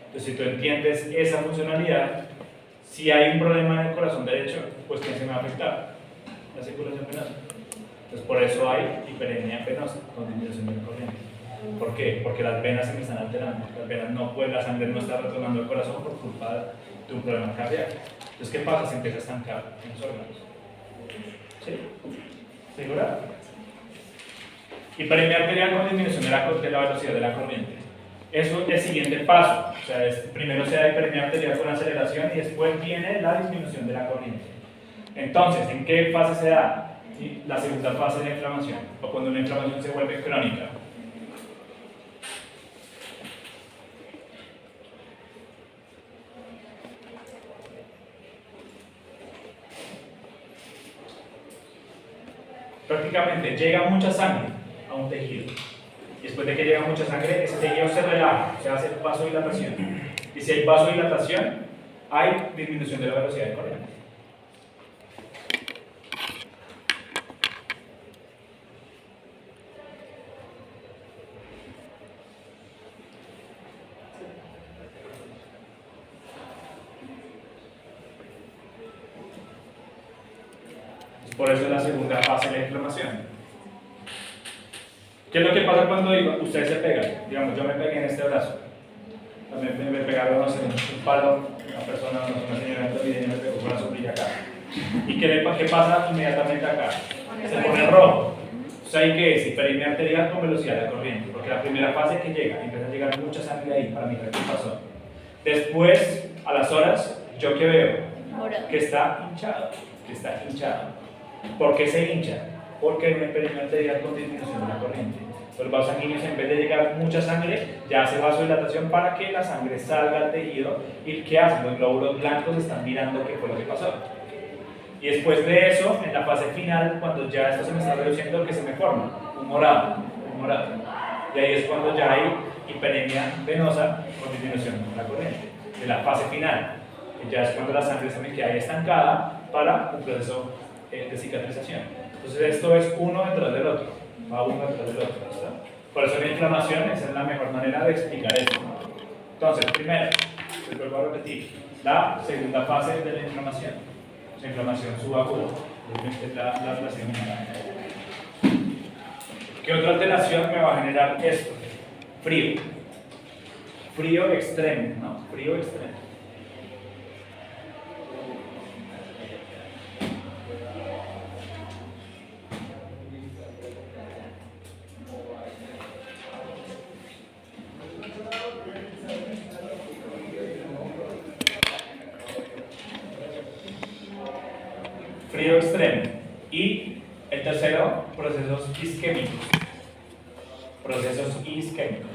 Entonces, si tú entiendes esa funcionalidad, si hay un problema en el corazón derecho, pues ¿quién se me va a afectar? La circulación venosa. Entonces, por eso hay hiperemia venosa, con disminución de corriente. ¿Por qué? Porque las venas se me están alterando. Las venas no pueden, la sangre no está retornando al corazón por culpa de un problema cardíaco. Entonces, ¿qué pasa? Se empieza a estancar en los órganos. ¿Sí? ¿Segura? Hiperemia arterial con disminución de la velocidad de la corriente. Eso es el siguiente paso. O sea, primero se da hiperemia arterial con aceleración y después viene la disminución de la corriente. Entonces, ¿en qué fase se da? La segunda fase de la inflamación, o cuando una inflamación se vuelve crónica. Prácticamente llega mucha sangre a un tejido. Y después de que llega mucha sangre, ese tejido se relaja, se hace vasodilatación. Y si hay vasodilatación, hay disminución de la velocidad de corriente. Por eso es la segunda fase de la inflamación. ¿Qué es lo que pasa cuando ustedes se pegan? Digamos, yo me pegué en este brazo. Me pegaron, no sé, un palo, una persona, una señora y me pegó con la sombrilla acá. ¿Y qué pasa inmediatamente acá? Se pone rojo. O sea, ¿y qué es? Hiperemia arterial con velocidad de la corriente. Porque la primera fase que llega, empieza a llegar mucha sangre ahí para mirar qué pasó. Después, a las horas, ¿yo qué veo? Morado. que está hinchado, que está hinchado. ¿Por qué se hincha? Porque hay una pequeña arterial con disminución de la corriente. Los vasos sanguíneos, en vez de llegar mucha sangre, ya hace vasodilatación para que la sangre salga al tejido. ¿Y qué hacen? Los glóbulos blancos están mirando qué fue lo que pasó. Y después de eso, en la fase final, cuando ya esto se me está reduciendo, ¿qué se me forma? Un morado, un morado. Y ahí es cuando ya hay hiperemia venosa con disminución de la corriente. De la fase final, que ya es cuando la sangre se me queda ahí estancada para un proceso de cicatrización. Entonces esto es uno detrás del otro, va uno detrás del otro, ¿está? Por eso la inflamación, esa es la mejor manera de explicar esto. Entonces, primero, les vuelvo a repetir, la segunda fase de la inflamación, la inflamación subaguda, la segunda. ¿Qué otra alteración me va a generar esto? Frío. Frío extremo, ¿no? Frío extremo. Frío extremo. Y el tercero, procesos isquémicos. Procesos isquémicos.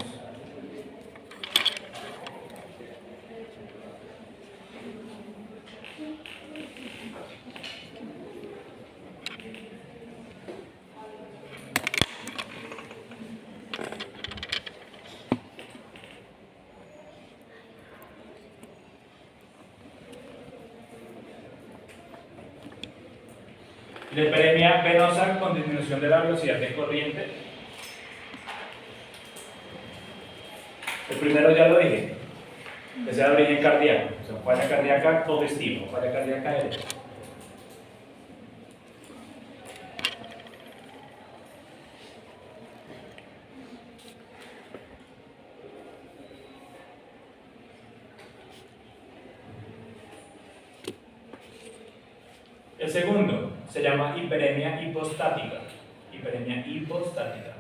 La hiperemia venosa con disminución de la velocidad de corriente. El primero ya lo dije, que sea de origen cardíaco, o sea, falla cardíaca congestiva, falla cardíaca derecha. El segundo se llama hiperemia hipostática. Hiperemia hipostática.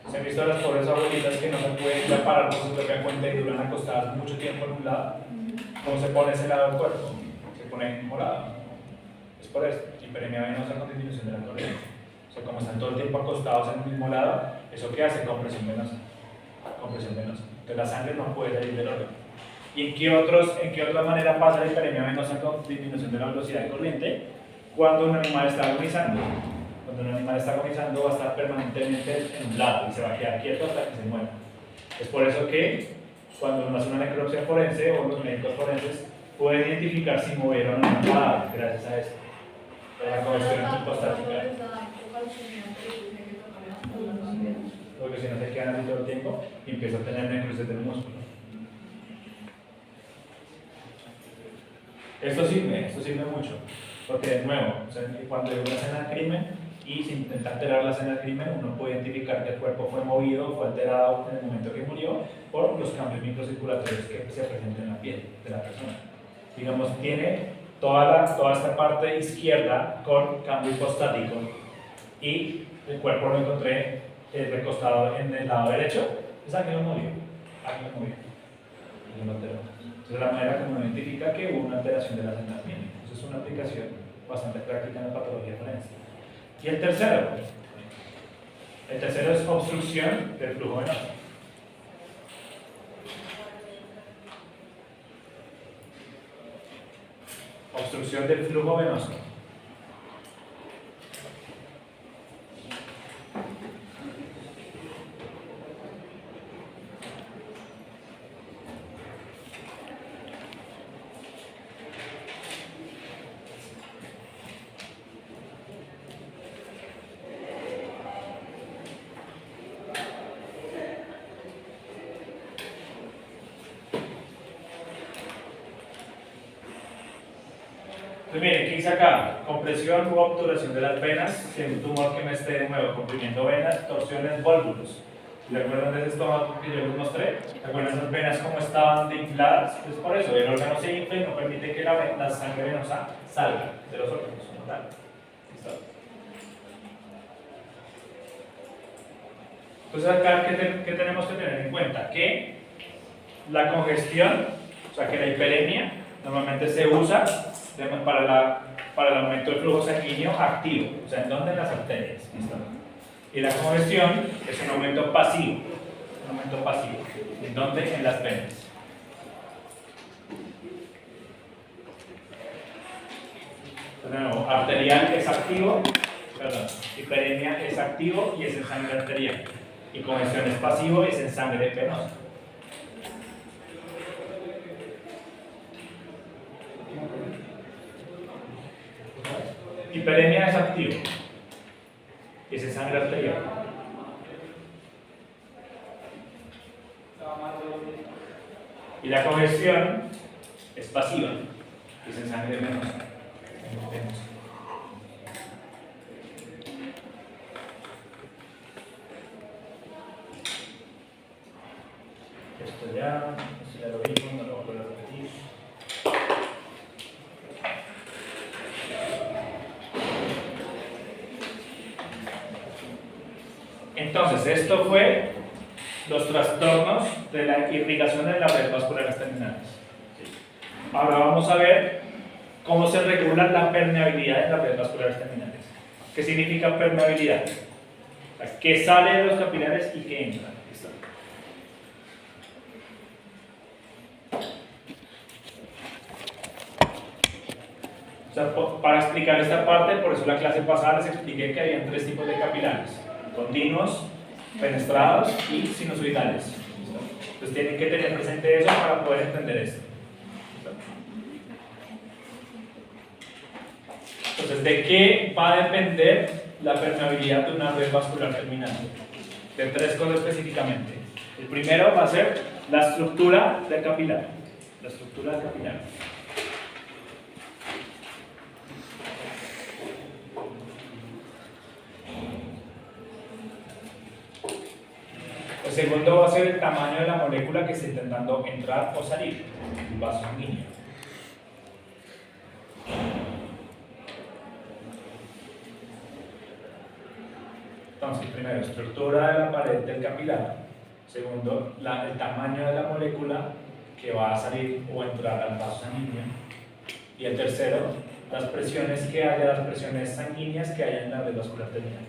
¿Se han visto a las pobres abuelitas que no se pueden ya parar por su propia cuenta y duran acostadas mucho tiempo en un lado? ¿Cómo se pone ese lado del cuerpo? Se pone morado. Es por esto, hiperemia venosa con disminución de la corriente. O sea, como están todo el tiempo acostados en el mismo lado, ¿eso qué hace? Compresión venosa. Compresión venosa. Entonces la sangre no puede salir del órgano. ¿Y en qué otra manera pasa la hiperemia venosa con disminución de la velocidad de corriente? Cuando un animal está agonizando. Cuando un animal está agonizando va a estar permanentemente en un lado y se va a quedar quieto hasta que se muera. Es por eso que cuando uno hace una necropsia forense o los médicos forenses pueden identificar si movieron o no nada gracias a esto. La congestión hipostática. Porque si no se quedan así todo el tiempo y empieza a tener necrosis del músculo. Esto sirve mucho, porque de nuevo, o sea, cuando hay una escena de crimen y se intenta alterar la escena de crimen, uno puede identificar que el cuerpo fue movido, fue alterado en el momento que murió por los cambios microcirculatorios que se presentan en la piel de la persona. Digamos, tiene toda esta parte izquierda con cambio hipostático y el cuerpo lo encontré recostado en el lado derecho, es alguien lo movió, alguien lo movió, alguien lo alteró. Entonces, la manera como uno identifica que hubo una alteración de las anatomías. Eso es una aplicación bastante práctica en la patología forense. Y el tercero es obstrucción del flujo venoso. Obstrucción del flujo venoso. Entonces miren, ¿qué hice acá? Compresión u obturación de las venas, si un tumor que me esté de nuevo comprimiendo venas, torsiones, válvulos. ¿Se acuerdan de ese estómago que yo les mostré? ¿Se acuerdan esas venas cómo estaban de infladas? Pues por eso, el órgano se infla y no permite que la sangre venosa salga de los órganos. ¿Listo? Entonces acá, ¿qué tenemos que tener en cuenta? Que la congestión, o sea, que la hiperemia, normalmente se usa para el aumento del flujo sanguíneo activo, o sea, ¿en dónde? En las arterias. ¿Listo? Y la congestión es un aumento pasivo. Un aumento pasivo. ¿En dónde? En las venas. De nuevo, arterial es activo, perdón, hiperemia es activo y es en sangre arterial. Y congestión es pasivo y es en sangre venosa. Hiperemia es activo y es en sangre arterial. Y la congestión es pasiva y es en sangre venosa. Esto ya lo vimos, no lo voy a volver a repetir. Entonces, esto fue los trastornos de la irrigación en las redes vasculares terminales. Ahora vamos a ver cómo se regula la permeabilidad en las redes vasculares terminales. ¿Qué significa permeabilidad? ¿Qué sale de los capilares y qué entra? ¿Listo? O sea, para explicar esta parte, por eso la clase pasada les expliqué que había 3 tipos de capilares: continuos, fenestrados y sinusoidales. ¿Listo? Entonces tienen que tener presente eso para poder entender esto. Entonces, ¿de qué va a depender la permeabilidad de una red vascular terminal? De 3 cosas específicamente. El primero va a ser la estructura del capilar. La estructura del capilar. El segundo va a ser el tamaño de la molécula que está intentando entrar o salir, el vaso sanguíneo. Entonces, primero, estructura de la pared del capilar. Segundo, el tamaño de la molécula que va a salir o entrar al vaso sanguíneo. Y el tercero, las presiones que haya, las presiones sanguíneas que haya en la red vascular terminal.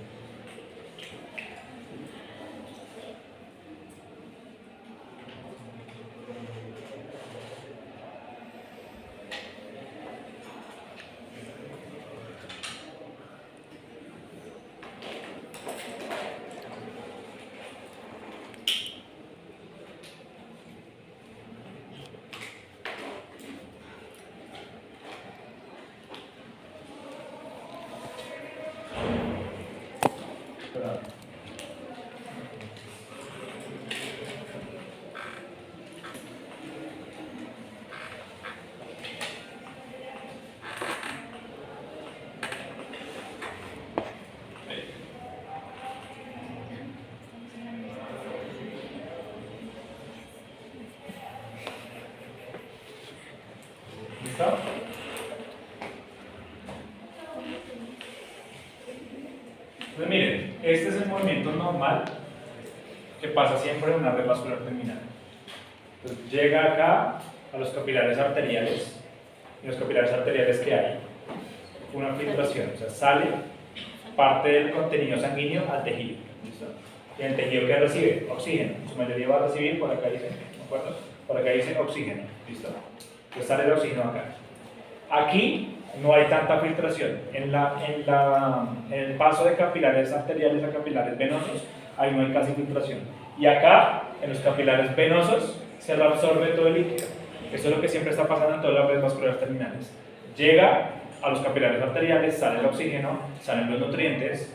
¿Listo? Entonces miren, este es el movimiento normal que pasa siempre en una red vascular terminal. Entonces llega acá a los capilares arteriales, y los capilares arteriales que hay una filtración, o sea, sale parte del contenido sanguíneo al tejido. ¿Listo? Y el tejido que recibe oxígeno, en su mayoría va a recibir, por acá dice, ¿de acuerdo? Por acá dice oxígeno, ¿listo? Entonces sale el oxígeno acá. Aquí no hay tanta filtración. En el paso de capilares arteriales a capilares venosos, ahí no hay casi filtración. Y acá, en los capilares venosos, se reabsorbe todo el líquido. Eso es lo que siempre está pasando en todas las redes vasculares terminales. Llega a los capilares arteriales, sale el oxígeno, salen los nutrientes.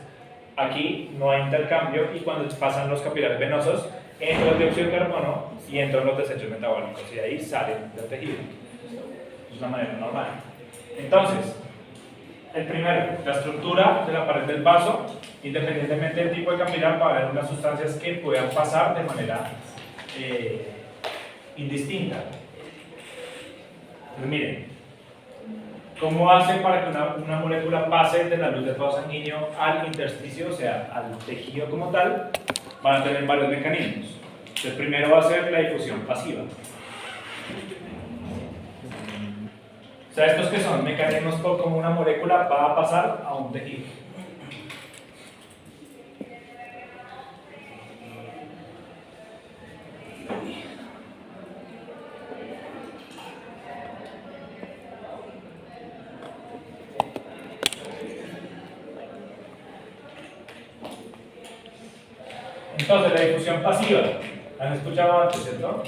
Aquí no hay intercambio y cuando pasan los capilares venosos, entra el dióxido de carbono y entran los desechos metabólicos y ahí salen del tejido. Es una manera normal. Entonces, el primero, la estructura de la pared del vaso, independientemente del tipo de capilar, va a haber unas sustancias que puedan pasar de manera indistinta. Entonces, miren, ¿cómo hace para que una molécula pase de la luz del vaso sanguíneo al intersticio, o sea, al tejido como tal? van a tener varios mecanismos. El primero va a ser la difusión pasiva. O sea, estos que son mecanismos por como una molécula va a pasar a un tejido. Entonces, la difusión pasiva, ¿la han escuchado antes, cierto?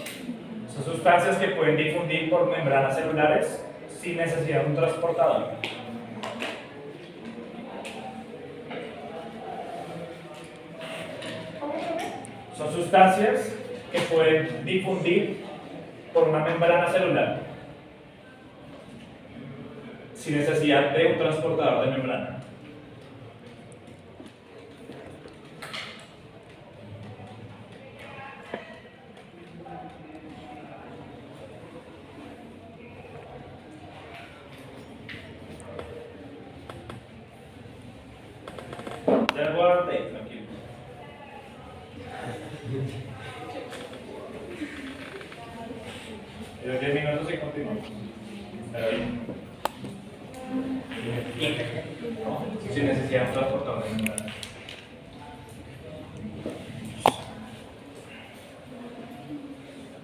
Son sustancias que pueden difundir por membranas celulares sin necesidad de un transportador. Son sustancias que pueden difundir por una membrana celular sin necesidad de un transportador de membrana. Ya voy a dar break, tranquilo. Pero 10 minutos y continuamos. Está bien. Sin necesidad de un transportador de membrana.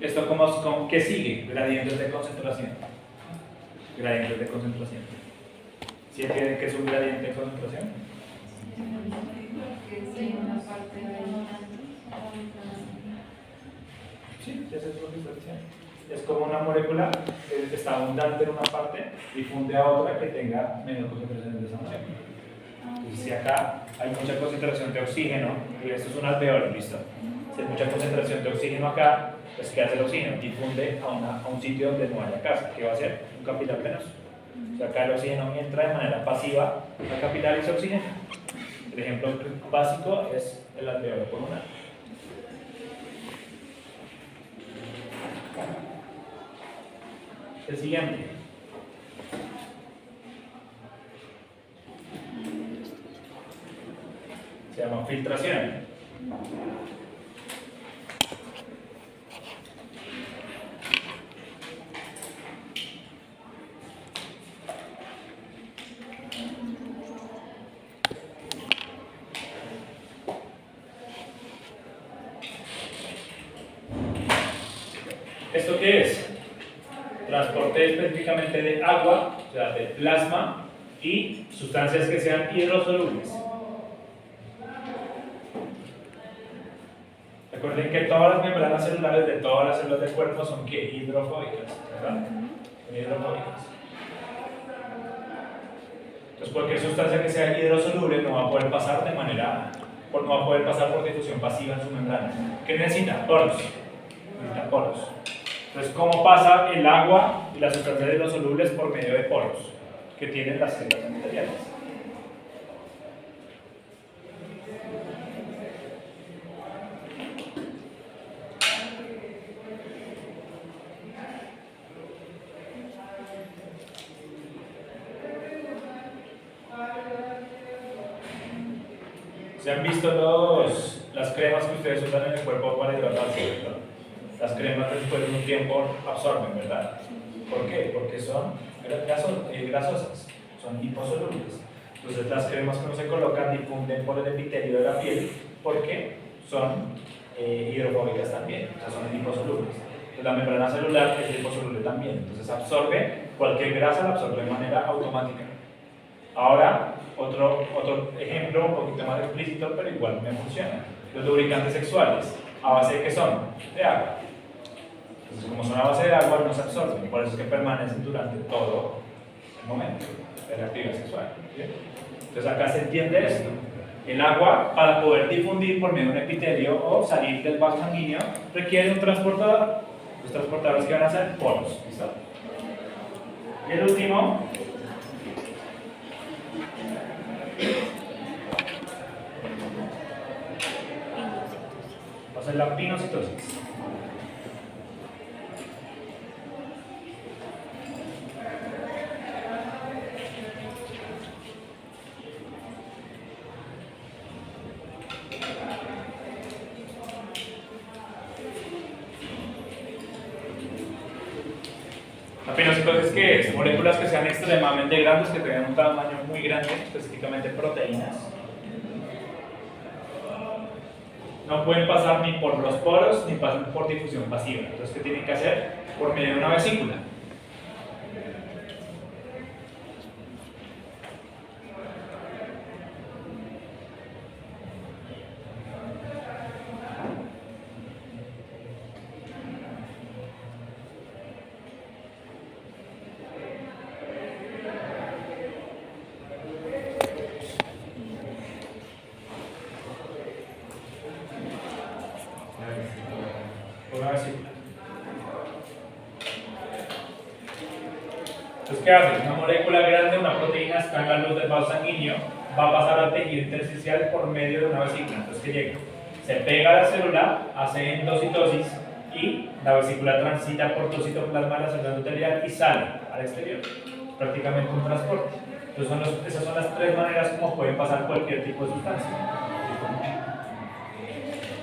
¿Esto qué sigue? Gradientes de concentración. Gradientes de concentración. ¿Sí entienden qué es un gradiente de concentración? Sí, eso es lo que estoy diciendo. Es como una molécula que está abundante en una parte y funde a otra que tenga menos concentración de esa molécula. Entonces, si acá hay mucha concentración de oxígeno, y esto es un alveolo, ¿listo? Si hay mucha concentración de oxígeno acá, pues ¿qué hace el oxígeno? Difunde a un sitio donde no haya gas. ¿Qué va a hacer? Un capilar venoso. O sea, acá el oxígeno entra de manera pasiva al capilar y se oxigena. El ejemplo básico es el alveolo pulmonar. El siguiente. Se llama filtración. ¿Esto qué es? Transporte específicamente de agua, o sea, de plasma y sustancias que sean hidrosolubles. Recuerden que todas las membranas celulares de todas las células del cuerpo son ¿qué? Hidrofóbicas, ¿verdad? Son hidrofóbicas. Entonces cualquier sustancia que sea hidrosoluble no va a poder pasar no va a poder pasar por difusión pasiva en su membrana. ¿Qué necesita? Poros. Necesita poros. Entonces, ¿cómo pasa el agua y las sustancias hidrosolubles por medio de poros que tienen las células epiteliales? ¿Se han visto las cremas que ustedes usan en el cuerpo para hidratarse, ¿verdad? Las cremas después de un tiempo absorben, ¿verdad? ¿Por qué? Porque son grasosas, son hiposolubles. Entonces las cremas que uno se colocan difunden por el epitelio de la piel porque son hidrofóbicas también, o sea, son hiposolubles. Entonces la membrana celular es hiposoluble también, entonces absorbe cualquier grasa, la absorbe de manera automática. Ahora, otro ejemplo un poquito más explícito, pero igual me funciona. Los lubricantes sexuales, ¿a base de qué son? De agua. Entonces, como son a base de agua, no se absorben, por eso es que permanecen durante todo el momento de la actividad sexual. ¿Bien? Entonces, acá se entiende esto. El agua, para poder difundir por medio de un epitelio o salir del vaso sanguíneo, requiere un transportador. Los transportadores que van a ser poros. ¿Listo? Y el último. Va a ser la pinocitosis. La pinocitosis, ¿qué es? Moléculas que sean extremadamente grandes, que tengan un tamaño muy grande, específicamente proteínas. No pueden pasar ni por los poros ni pasan por difusión pasiva. Entonces, ¿qué tienen que hacer? Por medio de una vesícula. Una vesícula. Entonces, ¿qué hace? Una molécula grande, una proteína, está en la luz del vaso sanguíneo, va a pasar al tejido intersticial por medio de una vesícula. Entonces, ¿qué llega? Se pega a la célula, hace endocitosis y la vesícula transita por tu citoplasma a la célula endotelial y sale al exterior. Prácticamente un transporte. Entonces, esas son las tres maneras como pueden pasar cualquier tipo de sustancia.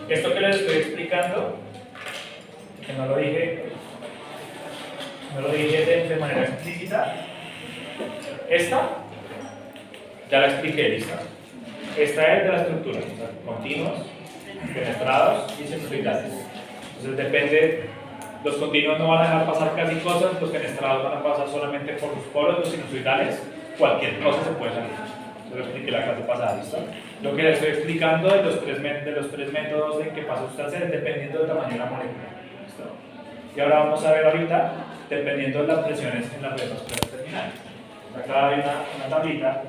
Esto que les estoy explicando, que no lo dije de manera explícita, esta ya la expliqué, ¿listo? Esta es de la estructura, o sea, continuos, penetrados y sinusoidales. Entonces depende, los continuos no van a dejar pasar casi cosas, los penetrados van a pasar solamente por los poros, los sinusoidales, cualquier cosa se puede salir. Eso lo expliqué la clase pasada, ¿listo? Lo que les estoy explicando de los tres métodos en que pasa sustancia es dependiendo del tamaño de la molécula, ¿listo? Y ahora vamos a ver ahorita, dependiendo de las presiones en las redes vasculares terminales. Acá hay una tablita.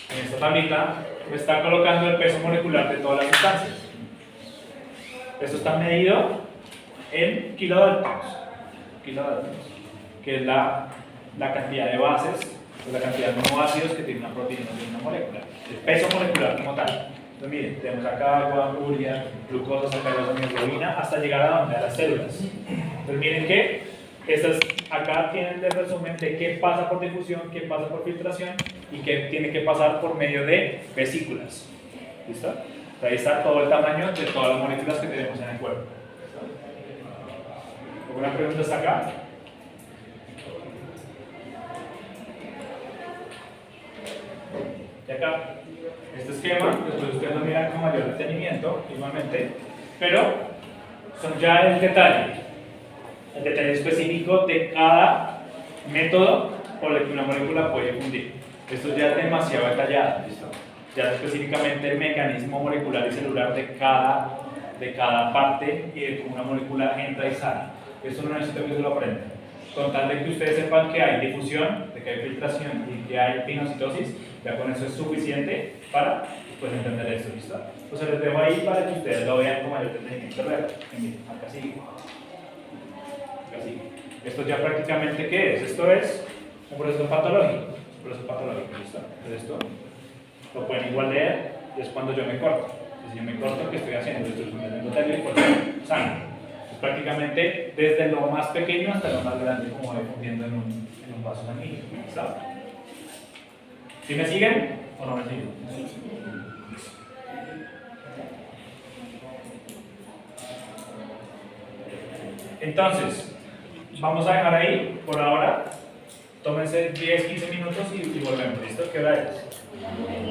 En esta tablita me está colocando el peso molecular de todas las sustancias. Esto está medido en kilodaltons, que es la cantidad de bases, la cantidad de aminoácidos que tiene una proteína de una molécula, el peso molecular como tal. Entonces miren, tenemos acá agua, urea, glucosa, sacarosa, hemoglobina, hasta llegar a donde, a las células. Entonces miren que acá tienen el resumen de qué pasa por difusión, qué pasa por filtración y qué tiene que pasar por medio de vesículas. ¿Listo? Ahí está todo el tamaño de todas las moléculas que tenemos en el cuerpo. ¿Alguna pregunta hasta acá? Y acá, este esquema, después ustedes lo miran con mayor detenimiento, igualmente, pero son ya el detalle específico de cada método por el que una molécula puede fundir. Esto ya es demasiado detallado, ¿listo? Ya específicamente el mecanismo molecular y celular de cada parte y de cómo una molécula entra y sale. Esto no necesito que se lo aprendan. Con tal de que ustedes sepan que hay difusión, de que hay filtración y que hay pinocitosis, ya con eso es suficiente para pues, entender esto, ¿listo? Entonces les dejo ahí para que ustedes lo vean con mayor detenimiento. Acá sigue. Acá sigue. Esto ya prácticamente, ¿qué es? Esto es un proceso patológico. ¿Listo? Entonces esto lo pueden igual leer, es cuando yo me corto. Entonces, si yo me corto, ¿qué estoy haciendo? Estoy subiendo el endotelio y corto sangre. Es prácticamente desde lo más pequeño hasta lo más grande, como voy fundiendo en un vaso sanguíneo. ¿Listo? ¿Sí me siguen o no me siguen? Entonces, vamos a dejar ahí por ahora. Tómense 10-15 minutos y volvemos. ¿Listo? ¿Qué hora es?